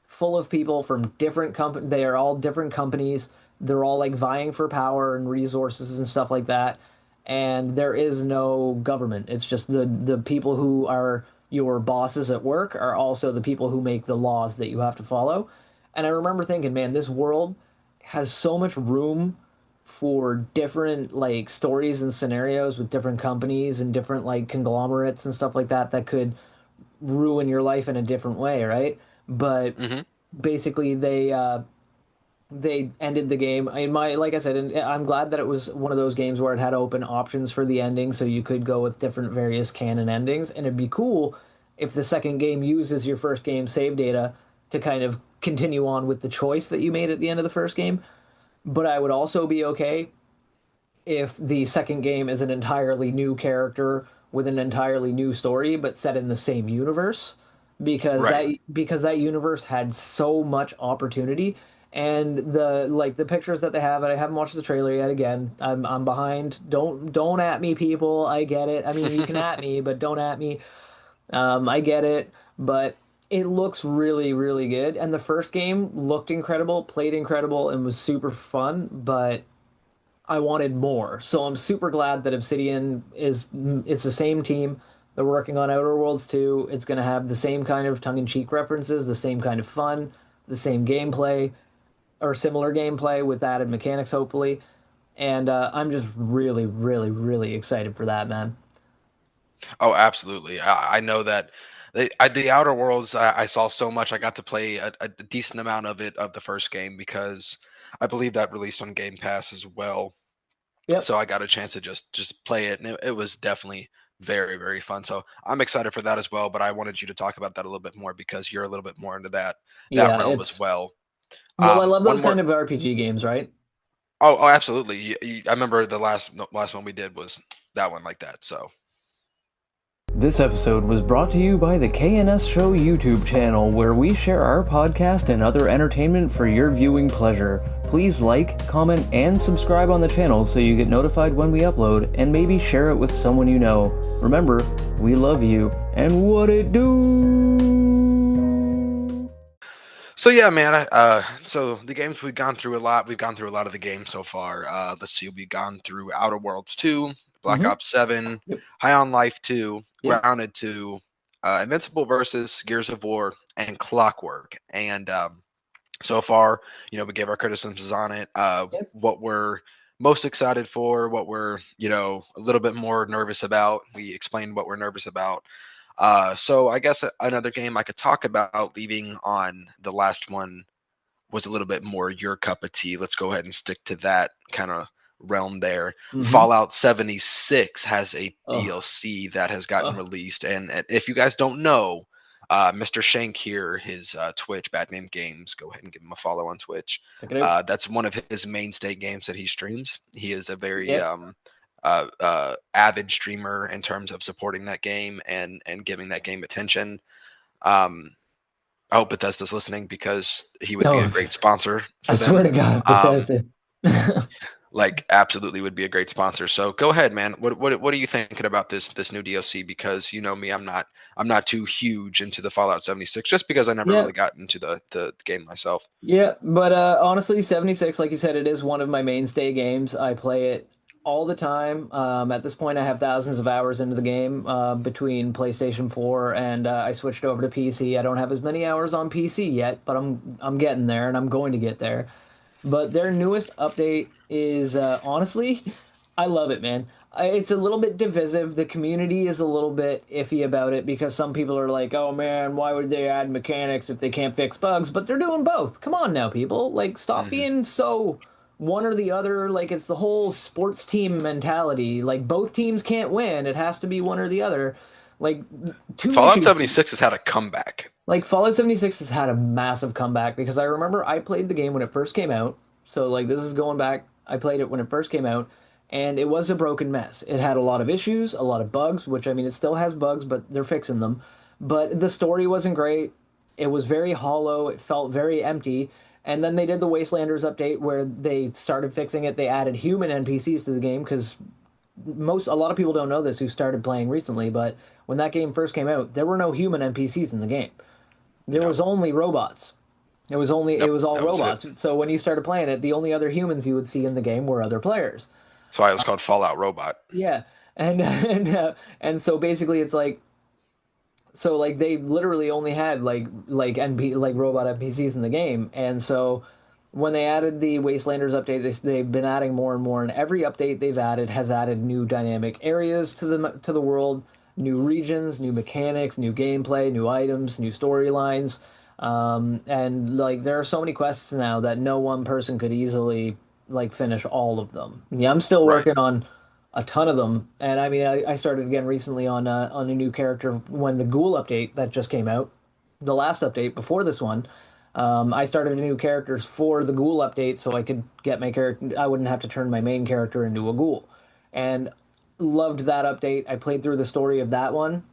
full of people from different companies. They are all different companies. They're all like vying for power and resources and stuff like that. And there is no government. It's just the people who are your bosses at work are also the people who make the laws that you have to follow. And I remember thinking, man, this world has so much room for different like stories and scenarios with different companies and different like conglomerates and stuff like that that could ruin your life in a different way, right? But Hmm. basically they ended the game. In my like I said, and I'm glad that it was one of those games where it had open options for the ending, so you could go with different various canon endings. And it'd be cool if the second game uses your first game save data to kind of continue on with the choice that you made at the end of the first game. But I would also be okay if the second game is an entirely new character with an entirely new story, but set in the same universe, Right. because that universe had so much opportunity. And the pictures that they have, and I haven't watched the trailer yet. Again, I'm behind. Don't at me, people. I get it. I mean, you can at me, but don't at me. I get it, but it looks really, really good. And the first game looked incredible, played incredible, and was super fun, but I wanted more. So I'm super glad that Obsidian is it's the same team. They're working on Outer Worlds 2. It's going to have the same kind of tongue-in-cheek references, the same kind of fun, the same gameplay or similar gameplay with added mechanics, hopefully. And I'm just really, really, really excited for that, man. Oh, absolutely. I know that the Outer Worlds. I saw so much. I got to play a decent amount of it of the first game because I believe that released on Game Pass as well. Yep. So I got a chance to just play it, and it was definitely very very fun. So I'm excited for that as well. But I wanted you to talk about that a little bit more because you're a little bit more into that Yeah, realm as it's well. well, I love One those more. kind of RPG games, right? Oh, absolutely. I remember the last one we did was that one like that. So This episode was brought to you by the KNS Show YouTube channel, where we share our podcast and other entertainment for your viewing pleasure. Please like, comment, and subscribe on the channel so you get notified when we upload, and maybe share it with someone you know. Remember, we love you, and what it do? So yeah, man. So the games we've gone through a lot. We've gone through a lot of the games so far. Let's see. We've gone through Outer Worlds 2, Black Mm-hmm. Ops 7, Yep. High on Life 2, Yep. Grounded 2, Invincible versus Gears of War, and Clockwork. And so far, we gave our criticisms on it. Yep. What we're most excited for, what we're a little bit more nervous about. We explained what we're nervous about. So I guess another game I could talk about leaving on the last one was a little bit more your cup of tea. Let's go ahead and stick to that kind of realm there. Mm-hmm. Fallout 76 has a Oh. DLC that has gotten Oh. released. And if you guys don't know, Mr. Shank here, his Twitch, Bad Name Games, go ahead and give him a follow on Twitch. Check it out. That's one of his mainstay games that he streams. He is a very Yep. avid streamer in terms of supporting that game and giving that game attention. Um, I hope Bethesda's listening because he would be a No, great sponsor I for swear them. to God, Um, Bethesda. like absolutely would be a great sponsor. So go ahead, man. What are you thinking about this new DLC? Because you know me, I'm not too huge into the Fallout 76 just because I never Yeah. really got into the game myself. Yeah, but honestly, 76, like you said, it is one of my mainstay games. I play it all the time. At this point, I have thousands of hours into the game between PlayStation 4 and I switched over to PC. I don't have as many hours on PC yet, but I'm getting there and I'm going to get there. But their newest update is honestly, I love it, man. It's a little bit divisive. The community is a little bit iffy about it because some people are like, "Oh man, why would they add mechanics if they can't fix bugs?" But they're doing both. Come on now, people. Like, stop Hmm. being so one or the other. Like, it's the whole sports team mentality. Like, both teams can't win. It has to be one or the other. Like, two Fallout issues. 76 has had a comeback. Like Fallout 76 has had a massive comeback because I remember I played the game when it first came out. So like this is going back. I played it when it first came out and it was a broken mess. It had a lot of issues, a lot of bugs, which I mean it still has bugs, but they're fixing them. But the story wasn't great. It was very hollow. It felt very empty. And then they did the Wastelanders update where they started fixing it. They added human NPCs to the game because a lot of people don't know this who started playing recently, but when that game first came out, there were no human NPCs in the game. There No, was only robots. It nope, was all that was it. robots. So when you started playing it, the only other humans you would see in the game were other players. That's why it was called Fallout Robot. Yeah. And and so basically it's like so like they literally only had like robot NPCs in the game. And so when they added the Wastelanders update, they've been adding more and more, and every update they've added has added new dynamic areas to the world, new regions, new mechanics, new gameplay, new items, new storylines. And like there are so many quests now that no one person could easily like finish all of them. Yeah, I'm still Right. working on a ton of them, and I mean I started again recently on a new character when the Ghoul update that just came out, the last update before this one. I started new characters for the Ghoul update so I could get my character. I wouldn't have to turn my main character into a Ghoul, and loved that update. I played through the story of that one,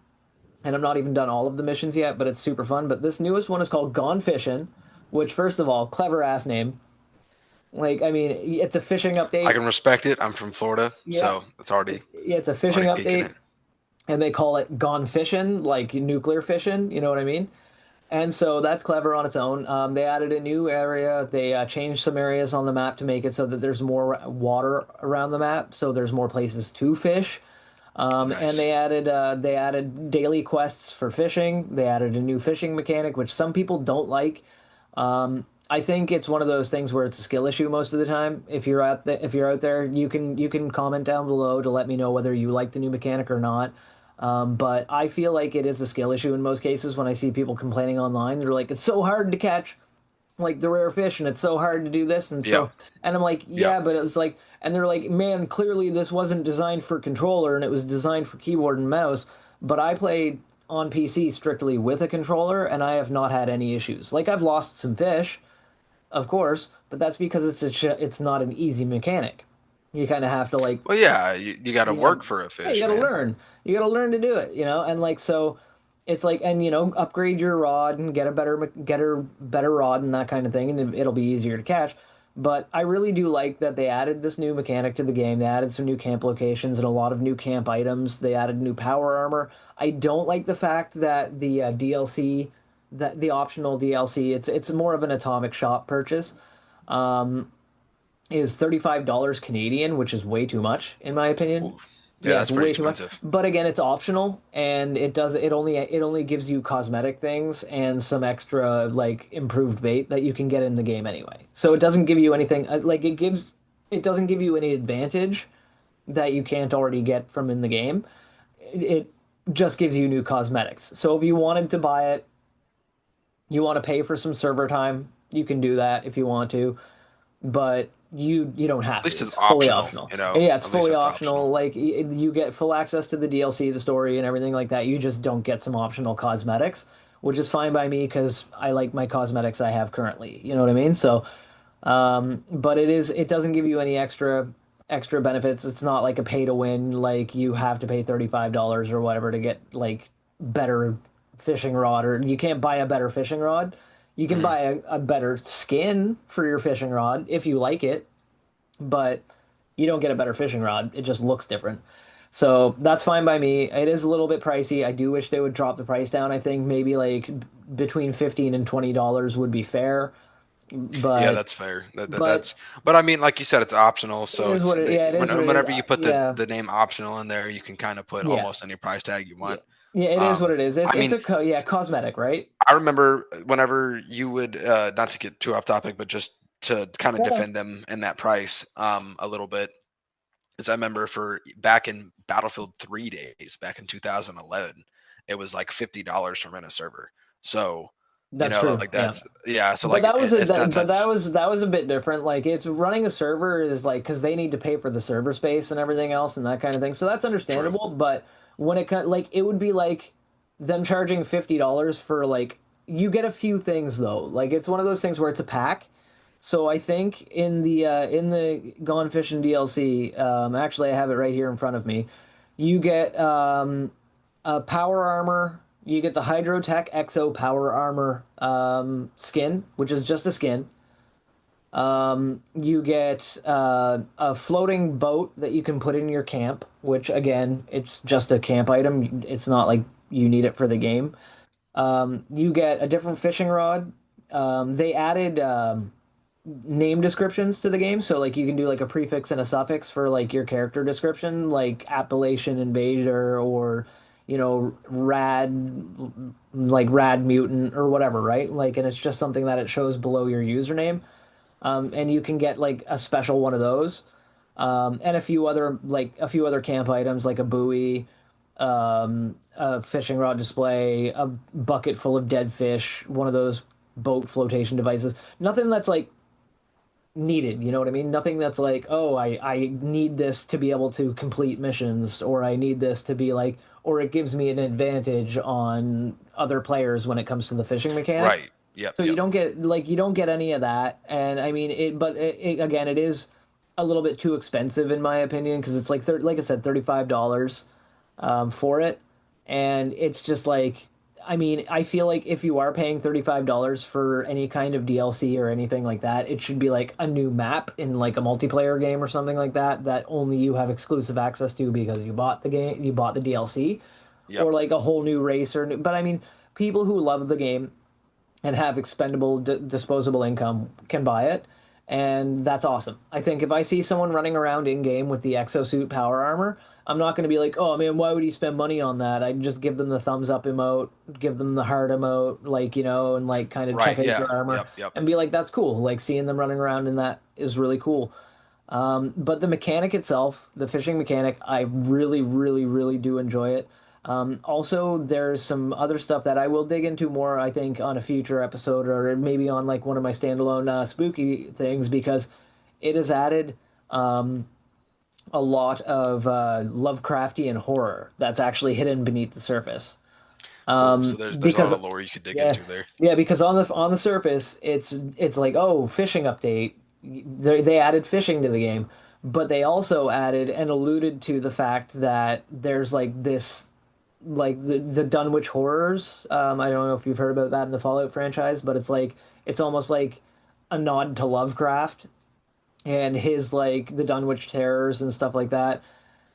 and I'm not even done all of the missions yet, but it's super fun. But this newest one is called Gone Fishing, which first of all, clever ass name. Like I mean, it's a fishing I update. can respect it. I'm from Florida, Yeah, so it's already it's a fishing peaking update. it. and they call it gone fishing, like nuclear fishing. You know what I mean? And so that's clever on its own. They added a new area. They changed some areas on the map to make it so that there's more water around the map, so there's more places to fish. Oh, And nice. they added daily quests for fishing. They added a new fishing mechanic, which some people don't like. I think it's one of those things where it's a skill issue most of the time. If you're out there, you can comment down below to let me know whether you like the new mechanic or not. But I feel like it is a skill issue in most cases when I see people complaining online. They're like, it's so hard to catch like the rare fish and it's so hard to do this and Yep. so and I'm like, Yep. yeah, but it's like and they're like, man, clearly this wasn't designed for controller and it was designed for keyboard and mouse, but I played on PC strictly with a controller and I have not had any issues. Like I've lost some fish, of course, but that's because it's not an easy mechanic. You kind of have to like Well, yeah, you got to you got work for a yeah, you fish, got to man. learn. You got to learn to do it, and like so it's like and upgrade your rod and get a better rod and that kind of thing and it'll be easier to catch. But I really do like that they added this new mechanic to the game. They added some new camp locations and a lot of new camp items. They added new power armor. I don't like the fact that the DLC that the optional DLC it's more of an atomic shop purchase. Um, is $35 Canadian, which is way too much in my opinion. Ooh, yeah, Yeah, it's that's pretty way too much. expensive. But again, it's optional and it only gives you cosmetic things and some extra like improved bait that you can get in the game anyway. So it doesn't give you anything like it doesn't give you any advantage that you can't already get from in the game. It just gives you new cosmetics. So if you wanted to buy it, you want to pay for some server time, you can do that if you want to, but you don't At have to. least it's It's fully optional, optional. you And know. yeah, it's At least fully that's optional. optional. Like you get full access to the DLC, the story, and everything like that. You just don't get some optional cosmetics, which is fine by me because I like my cosmetics I have currently. You know what I mean? So, but it doesn't give you any extra benefits. It's not like a pay to win. Like you have to pay $35 or whatever to get like better fishing rod, or you can't buy a better fishing rod. You can Mhm. buy a better skin for your fishing rod if you like it, but you don't get a better fishing rod. It just looks different. So that's fine by me. It is a little bit pricey. I do wish they would drop the price down. I think maybe like between 15 and $20 would be fair, Yeah, but that's fair. but That's, but I mean, like you said, it's optional. it So is what it yeah, it is what it is. whenever you put Yeah. the name optional in there, you can kind of put Yeah. almost any price tag you Yeah. want. Yeah, it is what Um, it is. I It's mean, a cosmetic, right? I remember whenever you would, not to get too off topic, but just to kind of Yeah. defend them in that price, a little bit. Is I remember for back in Battlefield 3 days, back in 2011, it was like $50 to rent a server. So, you That's know, true. like Yeah. that's, yeah. So But like that was a it's not, but that's that was a bit different. Like it's running a server is like because they need to pay for the server space and everything else and that kind of thing. So that's true. understandable. But when like it would be like them charging $50 for like you get a few things though. Like it's one of those things where it's a pack. So I think in the Gone Fishing DLC, actually I have it right here in front of me. You get a power armor. You get the Hydrotech Exo power armor skin, which is just a skin. You get a floating boat that you can put in your camp, which again, it's just a camp item. It's not like you need it for the game. You get a different fishing rod. They added name descriptions to the game, so like you can do like a prefix and a suffix for like your character description, like Appalachian Invader or rad mutant or whatever, right? Like, and it's just something that it shows below your username. And you can get like a special one of those, and a few other camp items like a buoy, a fishing rod display, a bucket full of dead fish, one of those boat flotation devices. Nothing that's like needed, you know what I mean? Nothing that's like, oh, I need this to be able to complete missions, or I need this to be like, or it gives me an advantage on other players when it comes to the fishing mechanic. Right. Yep. So Yep. you don't get any of that, and I mean again, it is a little bit too expensive in my opinion because it's like like I said, $35 for it, and it's just like I mean, I feel like if you are paying $35 for any kind of DLC or anything like that, it should be like a new map in like a multiplayer game or something like that that only you have exclusive access to because you bought the game, you bought the DLC, Yep. or like a whole new race or new, but I mean, people who love the game and have expendable disposable income can buy it, and that's awesome. I think if I see someone running around in game with the exosuit power armor, I'm not going to be like, oh man, why would he spend money on that? I'd just give them the thumbs up emote, give them the heart emote, like, and like kind of check Right. out your Yeah. armor Yep. Yep. and be like, that's cool. Like seeing them running around in that is really cool. But the mechanic itself, the fishing mechanic, I really, really, really do enjoy it. Also, there's some other stuff that I will dig into more, I think, on a future episode or maybe on like one of my standalone spooky things because it has added um, a lot of Lovecraftian horror that's actually hidden beneath the surface. Cool. So there's a lot Because of lore you could dig yeah, into there. yeah, because on the surface, it's like, oh, fishing update. They added fishing to the game, but they also added and alluded to the fact that there's like this like the Dunwich horrors. I don't know if you've heard about that in the Fallout franchise, but it's like it's almost like a nod to Lovecraft and his like the Dunwich terrors and stuff like that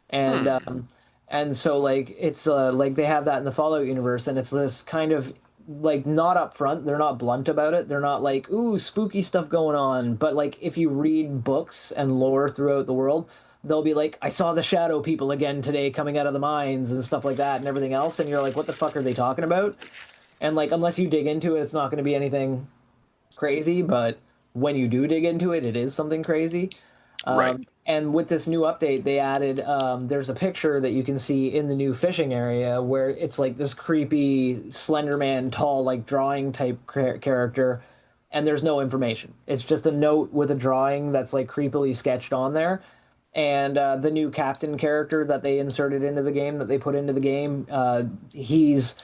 and Hmm. um and so like it's like they have that in the Fallout universe and it's this kind of like not upfront, they're not blunt about it, they're not like ooh spooky stuff going on, but like if you read books and lore throughout the world, they'll be like I saw the shadow people again today coming out of the mines and stuff like that and everything else, and you're like what the fuck are they talking about? And like unless you dig into it, it's not going to be anything crazy, but when you do dig into it, it is something crazy. Right. And with this new update, they added there's a picture that you can see in the new fishing area where it's like this creepy Slender Man, tall, like drawing type character, and there's no information. It's just a note with a drawing that's like creepily sketched on there. And the new captain character that they inserted into the game, that they put into the game, he's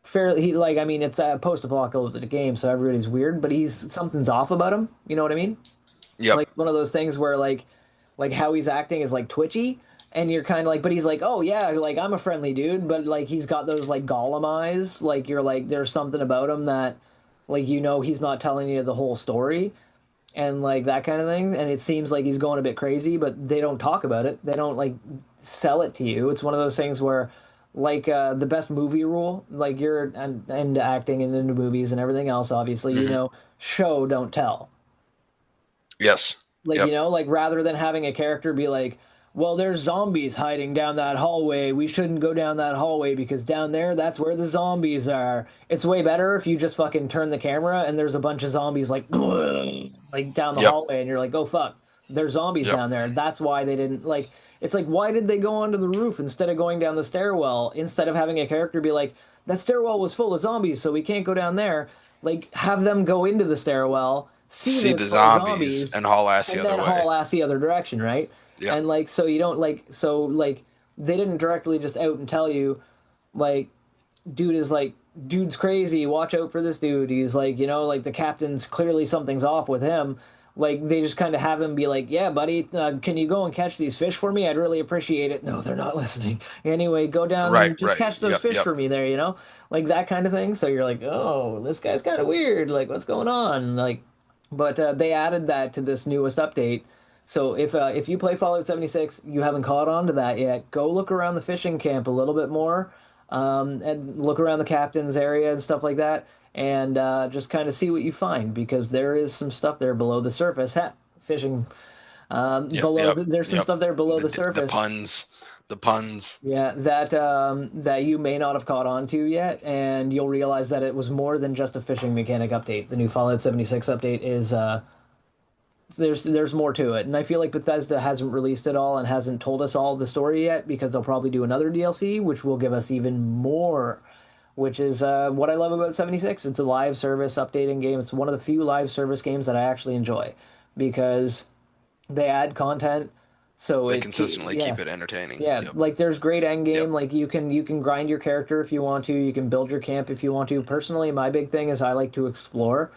fairly he like I mean it's a post-apocalyptic game, so everybody's weird, but he's something's off about him. You know what I mean? Yep. Like one of those things where like how he's acting is like twitchy and you're kind of like but he's like oh yeah like I'm a friendly dude but like he's got those like golem eyes like you're like there's something about him that like he's not telling you the whole story and like that kind of thing and it seems like he's going a bit crazy but they don't talk about it, they don't like sell it to you. It's one of those things where like the best movie rule, like you're into acting and into movies and everything else obviously, Hmm. show don't tell. Yes. Like, Yep. like rather than having a character be like, well, there's zombies hiding down that hallway. We shouldn't go down that hallway because down there, that's where the zombies are. It's way better if you just fucking turn the camera and there's a bunch of zombies like, like down the Yep. hallway and you're like, oh fuck, there's zombies Yep. down there. That's why they didn't like, it's like, why did they go onto the roof instead of going down the stairwell? Instead of having a character be like, that stairwell was full of zombies, so we can't go down there. Like, have them go into the stairwell, see that See it's the full of zombies zombies and haul ass the and other then way. haul ass the other direction, right? Yep. And like so you don't like so like they didn't directly just out and tell you like dude's crazy, watch out for this dude. He's like, like the captain's clearly something's off with him. Like they just kind of have him be like, "Yeah, buddy, can you go and catch these fish for me? I'd really appreciate it." No, they're not listening. Anyway, go down Right. and just Right. catch those Yep. fish Yep. for me there, like that kind of thing. So you're like, "Oh, this guy's kind of weird. Like, what's going on?" Like, but they added that to this newest update. So if you play Fallout 76, you haven't caught on to that yet, go look around the fishing camp a little bit more, and look around the captain's area and stuff like that, and just kind of see what you find because there is some stuff there below the surface. Fishing Yep. Yep. there's some Yep. stuff there below the The surface. puns. The puns. Yeah, that you may not have caught on to yet, and you'll realize that it was more than just a fishing mechanic update. The new Fallout 76 update is there's more to it, and I feel like Bethesda hasn't released it all and hasn't told us all the story yet because they'll probably do another DLC, which will give us even more. Which is what I love about 76. It's a live service updating game. It's one of the few live service games that I actually enjoy because they add content, so They it consistently yeah. keep it entertaining. Yeah, Yep. like there's great end Yep. game. Like you can grind your character if you want to. You can build your camp if you want to. Personally, my big thing is I like to explore.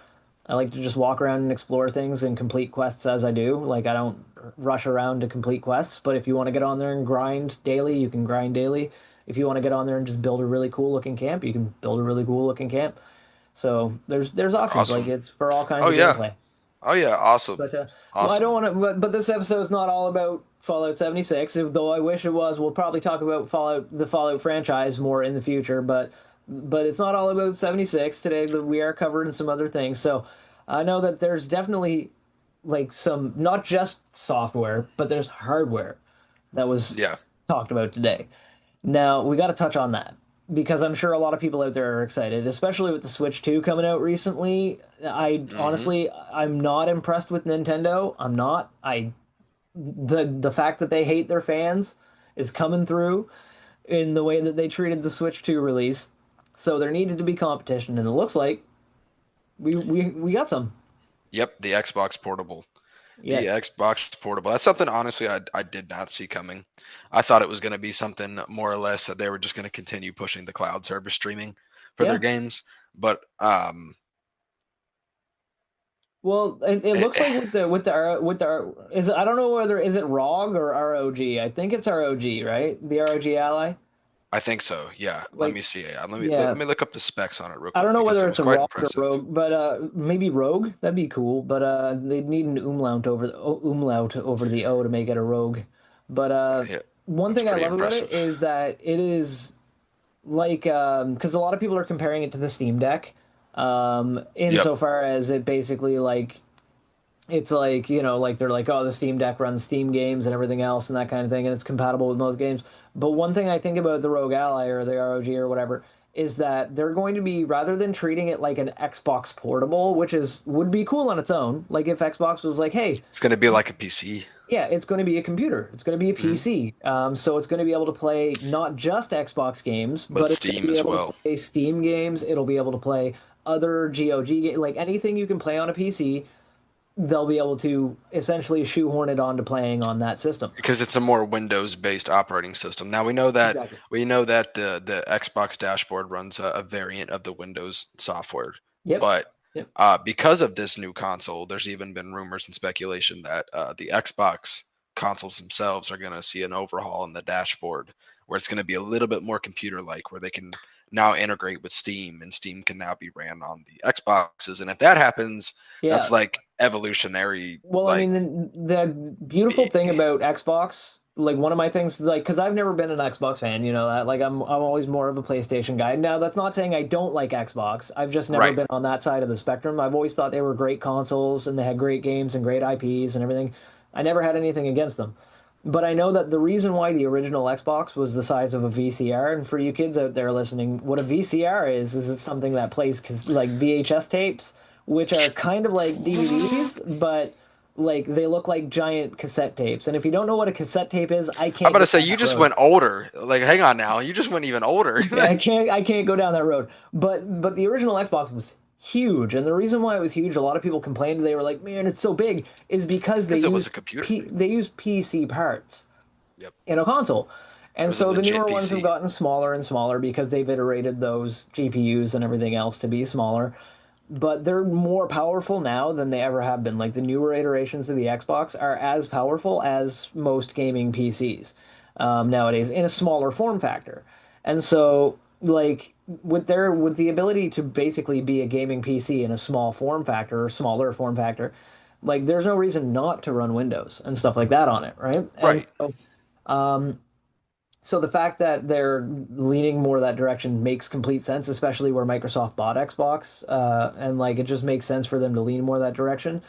I like to just walk around and explore things and complete quests as I do. Like I don't rush around to complete quests, but if you want to get on there and grind daily, you can grind daily. if you want to get on there and just build a really cool looking camp, you can build a really cool looking camp. So there's options. Like Awesome. it's for all kinds Oh of yeah. gameplay. Oh yeah. Awesome. But well, I don't Awesome. want to. But this episode is not all about Fallout 76. Though I wish it was. We'll probably talk about the Fallout franchise more in the future. But it's not all about 76 today. We are covering some other things. So I know that there's definitely like some not just software, but there's hardware that was Yeah. talked about today. Now we got to touch on that because I'm sure a lot of people out there are excited, especially with the Switch 2 coming out recently. I Hmm. honestly, I'm not impressed with Nintendo. I'm not. The fact that they hate their fans is coming through in the way that they treated the Switch 2 release. So there needed to be competition, and it looks like we got some. Yep. The Xbox Portable. The Yes. Xbox Portable. That's something honestly I did not see coming. I thought it was going to be something more or less that they were just going to continue pushing the cloud service streaming for their Yeah. games. But Well, it it, looks like is I don't know whether is it ROG or ROG. I think it's ROG, right? The ROG Ally. I think so. Yeah. Let me Like, see. Let yeah, me look up the specs on it real I don't quick know because whether it it's was a quite ROG or impressive. Rogue, but maybe Rogue. That'd be cool. But they'd need an umlaut over the O to make it a Rogue. But Yeah, one that's thing I pretty love about it impressive. is that it is like because a lot of people are comparing it to the Steam Deck, Yep. insofar as it basically like it's like, like they're like, oh, the Steam Deck runs Steam games and everything else and that kind of thing, and it's compatible with most games. But one thing I think about the Rogue Ally or the ROG or whatever is that they're going to be, rather than treating it like an Xbox portable, which is would be cool on its own, like if Xbox was like, hey, It's going to be like a PC. yeah, it's going to be a computer. It's going to be a Hmm. PC. So it's going to be able to play not just Xbox games, But but it's going to Steam be as able to well. play Steam games. It'll be able to play other GOG games, like anything you can play on a PC, they'll be able to essentially shoehorn it onto playing on that system. Because it's a more Windows-based operating system. Now Exactly. we know that the Xbox dashboard runs a variant of the Windows software, Yep. but Yep. because of this new console, there's even been rumors and speculation that the Xbox consoles themselves are going to see an overhaul in the dashboard, where it's going to be a little bit more computer-like, where they can now integrate with Steam, and Steam can now be ran on the Xboxes. And if that happens, that's Yeah. like evolutionary, Well, I like mean, the beautiful big. thing about Xbox, like one of my things, like, because I've never been an Xbox fan, you know that. Like, I'm always more of a PlayStation guy. Now, that's not saying I don't like Xbox. I've just never Right. been on that side of the spectrum. I've always thought they were great consoles and they had great games and great IPs and everything. I never had anything against them. But I know that the reason why the original Xbox was the size of a VCR, and for you kids out there listening, what a VCR is it's something that plays like VHS tapes, which are kind of like DVDs, but like they look like giant cassette tapes. And if you don't know what a cassette tape is, I I'm can't about go to say down you that just road. went older. Like, hang on now, you just went even older. I can't go down that road. But the original Xbox was huge, and the reason why it was huge, a lot of people complained. They were like, "Man, it's so big," is because Because it was a computer. They use PC parts Yep. in a console. It And was a so the legit newer ones have PC. gotten smaller and smaller because they've iterated those GPUs and everything else to be smaller. But they're more powerful now than they ever have been. Like the newer iterations of the Xbox are as powerful as most gaming PCs nowadays in a smaller form factor. And so, like with the ability to basically be a gaming PC in a small form factor or smaller form factor, like there's no reason not to run Windows and stuff like that on it, right? And Right. so the fact that they're leaning more that direction makes complete sense, especially where Microsoft bought Xbox, and like it just makes sense for them to lean more that direction.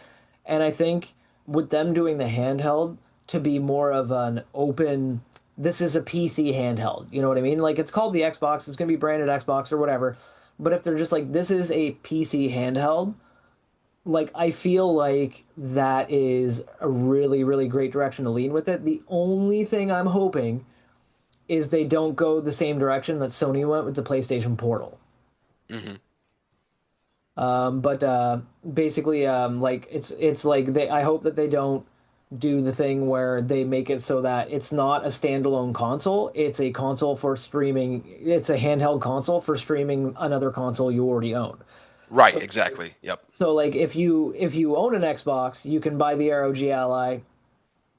And I think with them doing the handheld to be more of an open, this is a PC handheld. You know what I mean? Like it's called the Xbox, it's gonna be branded Xbox or whatever. But if they're just like this is a PC handheld, like I feel like that is a really, really great direction to lean with it. The only thing I'm hoping is they don't go the same direction that Sony went with the PlayStation Portal. Hmm. But basically, like it's like they. I hope that they don't do the thing where they make it so that it's not a standalone console. It's a console for streaming. It's a handheld console for streaming another console you already own. Right. So Exactly. Yep. so like if you own an Xbox, you can buy the ROG Ally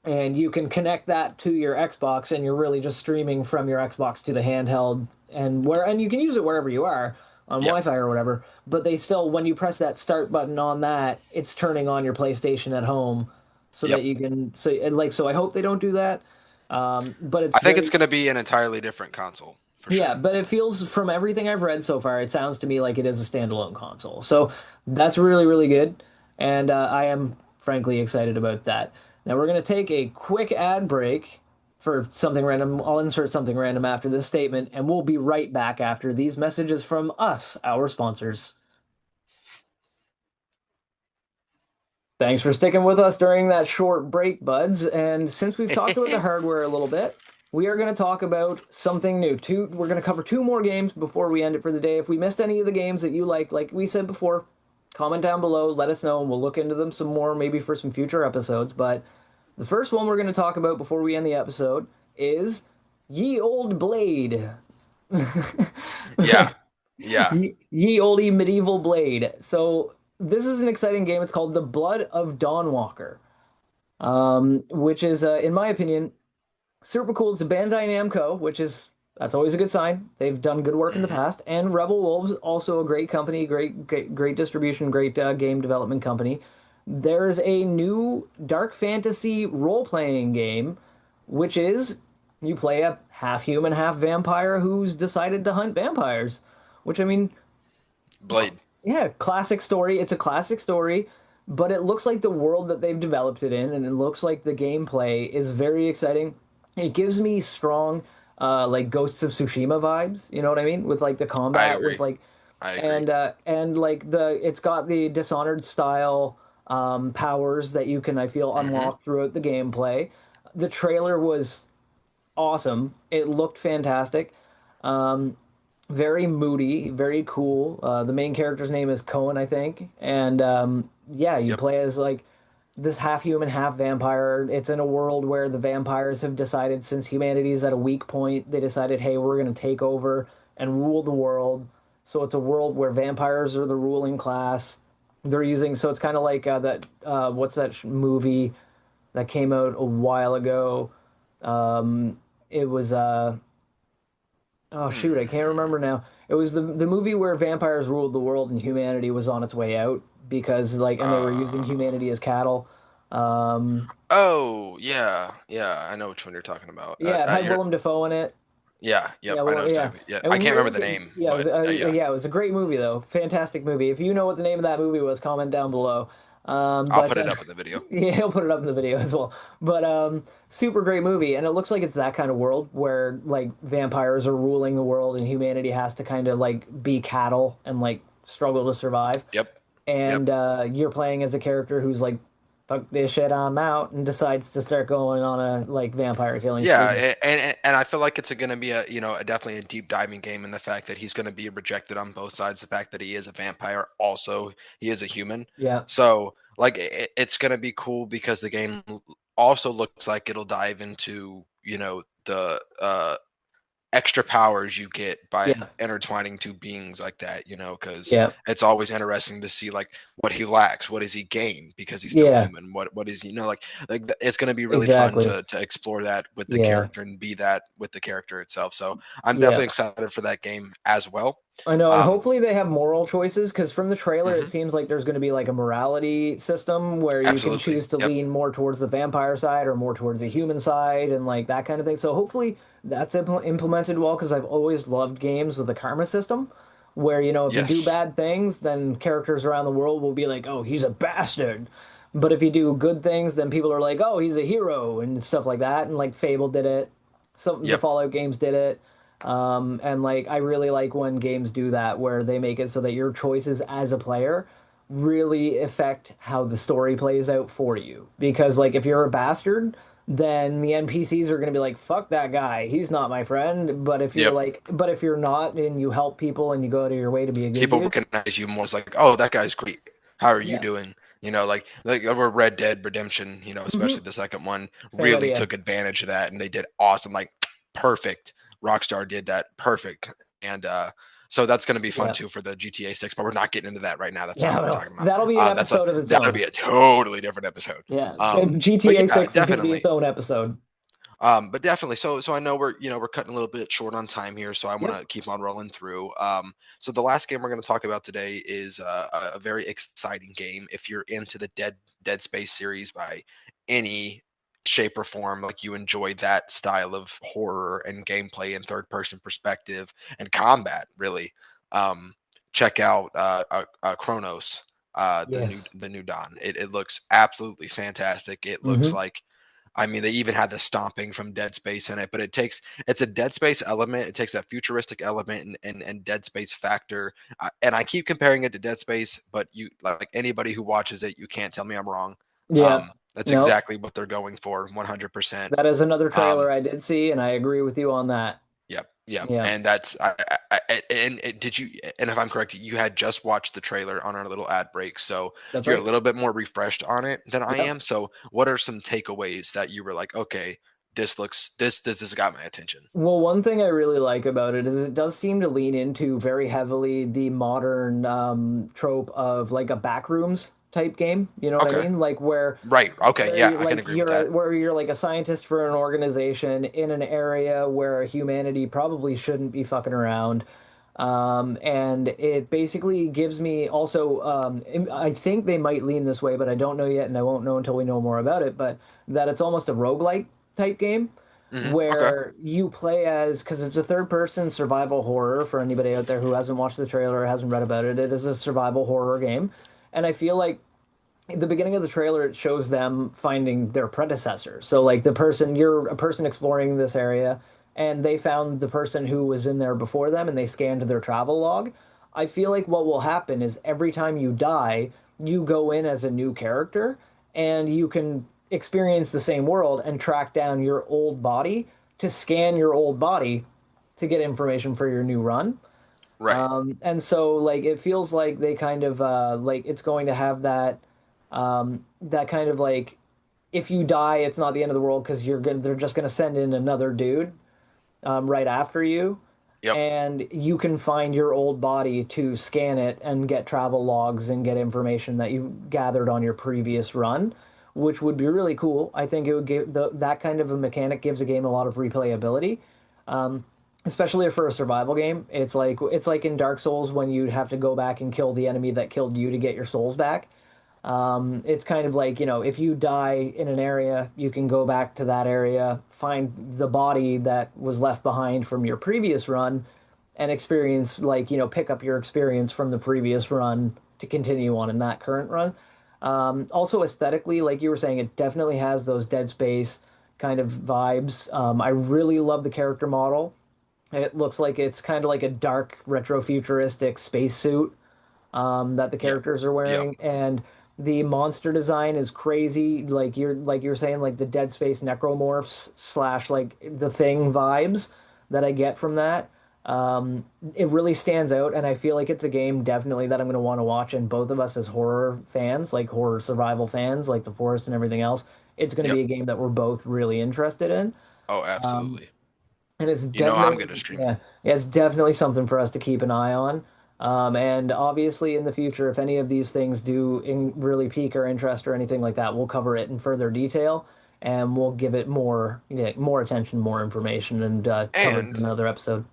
and you can connect that to your Xbox, and you're really just streaming from your Xbox to the handheld, and you can use it wherever you are on Yep. Wi-Fi or whatever. But they still, when you press that start button on that, it's turning on your PlayStation at home, so that Yep. you can so I hope they don't do that. But it's I think it's very going to be an entirely different console for yeah, sure. but it feels from everything I've read so far, it sounds to me like it is a standalone console. So that's really, really good. And I am frankly excited about that. Now we're going to take a quick ad break for something random. I'll insert something random after this statement, and we'll be right back after these messages from us, our sponsors. Thanks for sticking with us during that short break, buds. And since we've talked about the hardware a little bit, we are going to talk about something new. We're going to cover two more games before we end it for the day. If we missed any of the games that you like we said before, comment down below, let us know, and we'll look into them some more, maybe for some future episodes. But the first one we're going to talk about before we end the episode is Ye Old Blade. Yeah. Yeah. Ye Olde Medieval Blade. So this is an exciting game. It's called The Blood of Dawnwalker, which is, in my opinion, super cool. It's a Bandai Namco, that's always a good sign. They've done good work in the Hmm. past. And Rebel Wolves, also a great company, great distribution, great game development company. There's a new dark fantasy role-playing game, which is you play a half human, half vampire who's decided to hunt vampires. Which I mean, Blade. yeah, classic story. It's a classic story, but it looks like the world that they've developed it in, and it looks like the gameplay is very exciting. It gives me strong, like Ghosts of Tsushima vibes. You know what I mean? With like the I combat, with agree. like, I agree. and like it's got the Dishonored style powers that you can, I feel, Hmm. unlock throughout the gameplay. The trailer was awesome. It looked fantastic. Um, Very moody, very cool. The main character's name is Cohen, I think, and yeah, you Yep. play as like this half human, half vampire. It's in a world where the vampires have decided, since humanity is at a weak point, they decided, hey, we're gonna take over and rule the world. So it's a world where vampires are the ruling class. They're using, so it's kind of like that. What's that movie that came out a while ago? It was oh shoot, I can't Hmm. remember now. It was the movie where vampires ruled the world and humanity was on its way out because like and they were using Uh, humanity as cattle. Um oh, yeah. Yeah. I know which one you're talking about. yeah, it had You're, Willem Dafoe in it. yeah. Yep. Yeah, I know well, yeah. exactly. Yeah. It I can't remember was the name, yeah, it was but yeah. yeah, it was a great movie though. Fantastic movie. If you know what the name of that movie was, comment down below. I'll But put it up in the video. yeah, he'll put it up in the video as well. But super great movie, and it looks like it's that kind of world where like vampires are ruling the world and humanity has to kind of like be cattle and like struggle to survive. Yep. Yep. And you're playing as a character who's like, fuck this shit, I'm out, and decides to start going on a like vampire killing Yeah, spree. and I feel like it's going to be definitely a deep diving game in the fact that he's going to be rejected on both sides. The fact that he is a vampire, also he is a human. Yeah, So like it's going to be cool because the game also looks like it'll dive into the extra powers you get by yeah, intertwining two beings like that, because yeah, it's always interesting to see like what he lacks, what does he gain because he's still yeah, human, what is it's going to be really fun exactly. to explore that with the Yeah, character and be that with the character itself. So I'm yeah. definitely excited for that game as well. I know, and um hopefully they have moral choices because from the trailer it mhm, seems like there's going to be like a morality system where you can absolutely. choose to Yep. lean more towards the vampire side or more towards the human side and like that kind of thing. So hopefully that's implemented well because I've always loved games with a karma system where if you do Yes. bad things, then characters around the world will be like, "Oh, he's a bastard." But if you do good things, then people are like, "Oh, he's a hero" and stuff like that. And like Fable did it. Some of the Yep. Fallout games did it. And like I really like when games do that where they make it so that your choices as a player really affect how the story plays out for you. Because like if you're a bastard, then the NPCs are going to be like, "Fuck that guy. He's not my friend." Yep. But if you're not and you help people and you go out of your way to be a good People dude, recognize you more as like, oh, that guy's great. How are you yeah. doing? Like over Red Dead Redemption, Hmm. especially the second one, Same really idea. took advantage of that and they did awesome. Like perfect. Rockstar did that perfect. And So that's going to be fun Yeah. too for the GTA 6, but we're not getting into that right now. That's not Yeah, what we're well, talking about. that'll be an That's a episode of its that'll own. be a totally different episode. Yeah, But GTA yeah, 6 is going to be its definitely. own episode. But definitely. So I know we're cutting a little bit short on time here, so I want Yep. to keep on rolling through. So the last game we're going to talk about today is a very exciting game. If you're into the Dead Space series by any shape or form, like you enjoy that style of horror and gameplay and third person perspective and combat, really, um, check out Chronos. Yes. The new Dawn. It looks absolutely fantastic. It looks Hmm. like, I mean, they even had the stomping from Dead Space in it, but it's a Dead Space element. It takes that futuristic element and Dead Space factor. And I keep comparing it to Dead Space, but you, like anybody who watches it, you can't tell me I'm wrong. Yeah. That's No, exactly what they're going for, 100%. that is another Um, trailer I did see, and I agree with you on that. yep, yep. Yeah, And that's did you? And if I'm correct, you had just watched the trailer on our little ad break, so that's you're a right. little bit more refreshed on it than I Yep. am. So, what are some takeaways that you were like, okay, this got my attention? Well, one thing I really like about it is it does seem to lean into very heavily the modern trope of like a backrooms type game. You know what I Okay, mean? Like right. Okay, where yeah, you're I can like agree with that. where you're like a scientist for an organization in an area where humanity probably shouldn't be fucking around. And it basically gives me also I think they might lean this way, but I don't know yet, and I won't know until we know more about it, but that it's almost a roguelike type game Okay, where you play as, because it's a third person survival horror for anybody out there who hasn't watched the trailer or hasn't read about it. It is a survival horror game. And I feel like at the beginning of the trailer, it shows them finding their predecessor. So, like you're a person exploring this area, and they found the person who was in there before them, and they scanned their travel log. I feel like what will happen is every time you die, you go in as a new character, and you can experience the same world and track down your old body to scan your old body to get information for your new run. right, And so like it feels like they kind of like it's going to have that kind of like if you die, it's not the end of the world because they're just gonna send in another dude right after you, yep, and you can find your old body to scan it and get travel logs and get information that you gathered on your previous run, which would be really cool. I think it would give that kind of a mechanic gives a game a lot of replayability. Um, Especially for a survival game. It's like in Dark Souls when you have to go back and kill the enemy that killed you to get your souls back. It's kind of like, if you die in an area, you can go back to that area, find the body that was left behind from your previous run, and experience, like, pick up your experience from the previous run to continue on in that current run. Also, aesthetically, like you were saying, it definitely has those Dead Space kind of vibes. I really love the character model. It looks like it's kind of like a dark retro-futuristic spacesuit that the yep, characters are yep, wearing, and the monster design is crazy. Like you're saying, like the Dead Space necromorphs slash like the Thing vibes that I get from that. It really stands out, and I feel like it's a game definitely that I'm going to want to watch. And both of us as horror fans, like horror survival fans, like The Forest and everything else, it's going to yep. be a game that we're both really interested in. Oh, Um, absolutely. and it's You know, I'm definitely, gonna stream it. yeah, it's definitely something for us to keep an eye on. And obviously, in the future, if any of these things do really pique our interest or anything like that, we'll cover it in further detail, and we'll give it more, yeah, more attention, more information, and cover it in And another episode.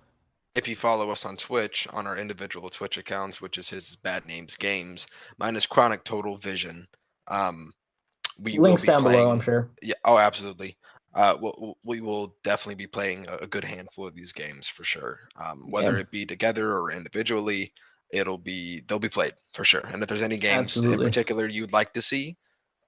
if you follow us on Twitch, on our individual Twitch accounts, which is his Bad Names Games, mine is Chronic Total Vision. Um, we will Links be down below, I'm playing. sure. Yeah, oh, absolutely. We will definitely be playing a good handful of these games for sure. Yeah, Whether it be together or individually, they'll be played for sure. And if there's any games in absolutely. particular you'd like to see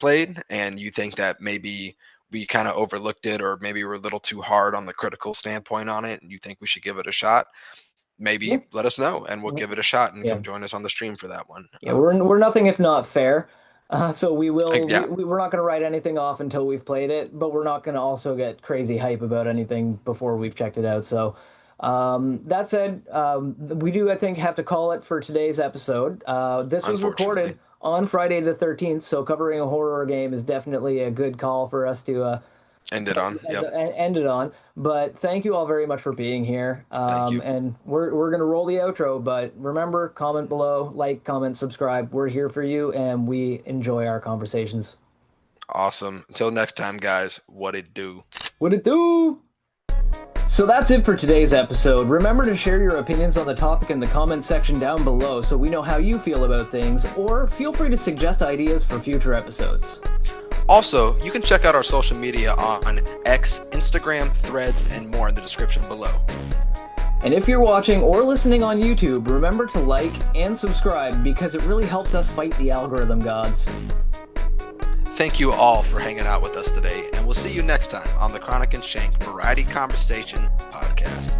played, and you think that maybe we kind of overlooked it, or maybe we're a little too hard on the critical standpoint on it, and you think we should give it a shot, Yeah, maybe let us know, and we'll give it a shot and yeah. come join us on the stream for that one. Yeah, we're nothing if not fair. So we will Yeah, we're not going to write anything off until we've played it, but we're not going to also get crazy hype about anything before we've checked it out. So that said, we do I think have to call it for today's episode. This was unfortunately. recorded on Friday the 13th, so covering a horror game is definitely a good call for us to Ended on. Yep. ended on. But thank you all very much for being here. Thank you. And we're gonna roll the outro. But remember, comment below, like, comment, subscribe. We're here for you, and we enjoy our conversations. Awesome. Until next time, guys. What it do? What it do? So that's it for today's episode. Remember to share your opinions on the topic in the comment section down below so we know how you feel about things, or feel free to suggest ideas for future episodes. Also, you can check out our social media on X, Instagram, Threads, and more in the description below. And if you're watching or listening on YouTube, remember to like and subscribe because it really helps us fight the algorithm gods. Thank you all for hanging out with us today, and we'll see you next time on the Chronic and Shank Variety Conversation Podcast.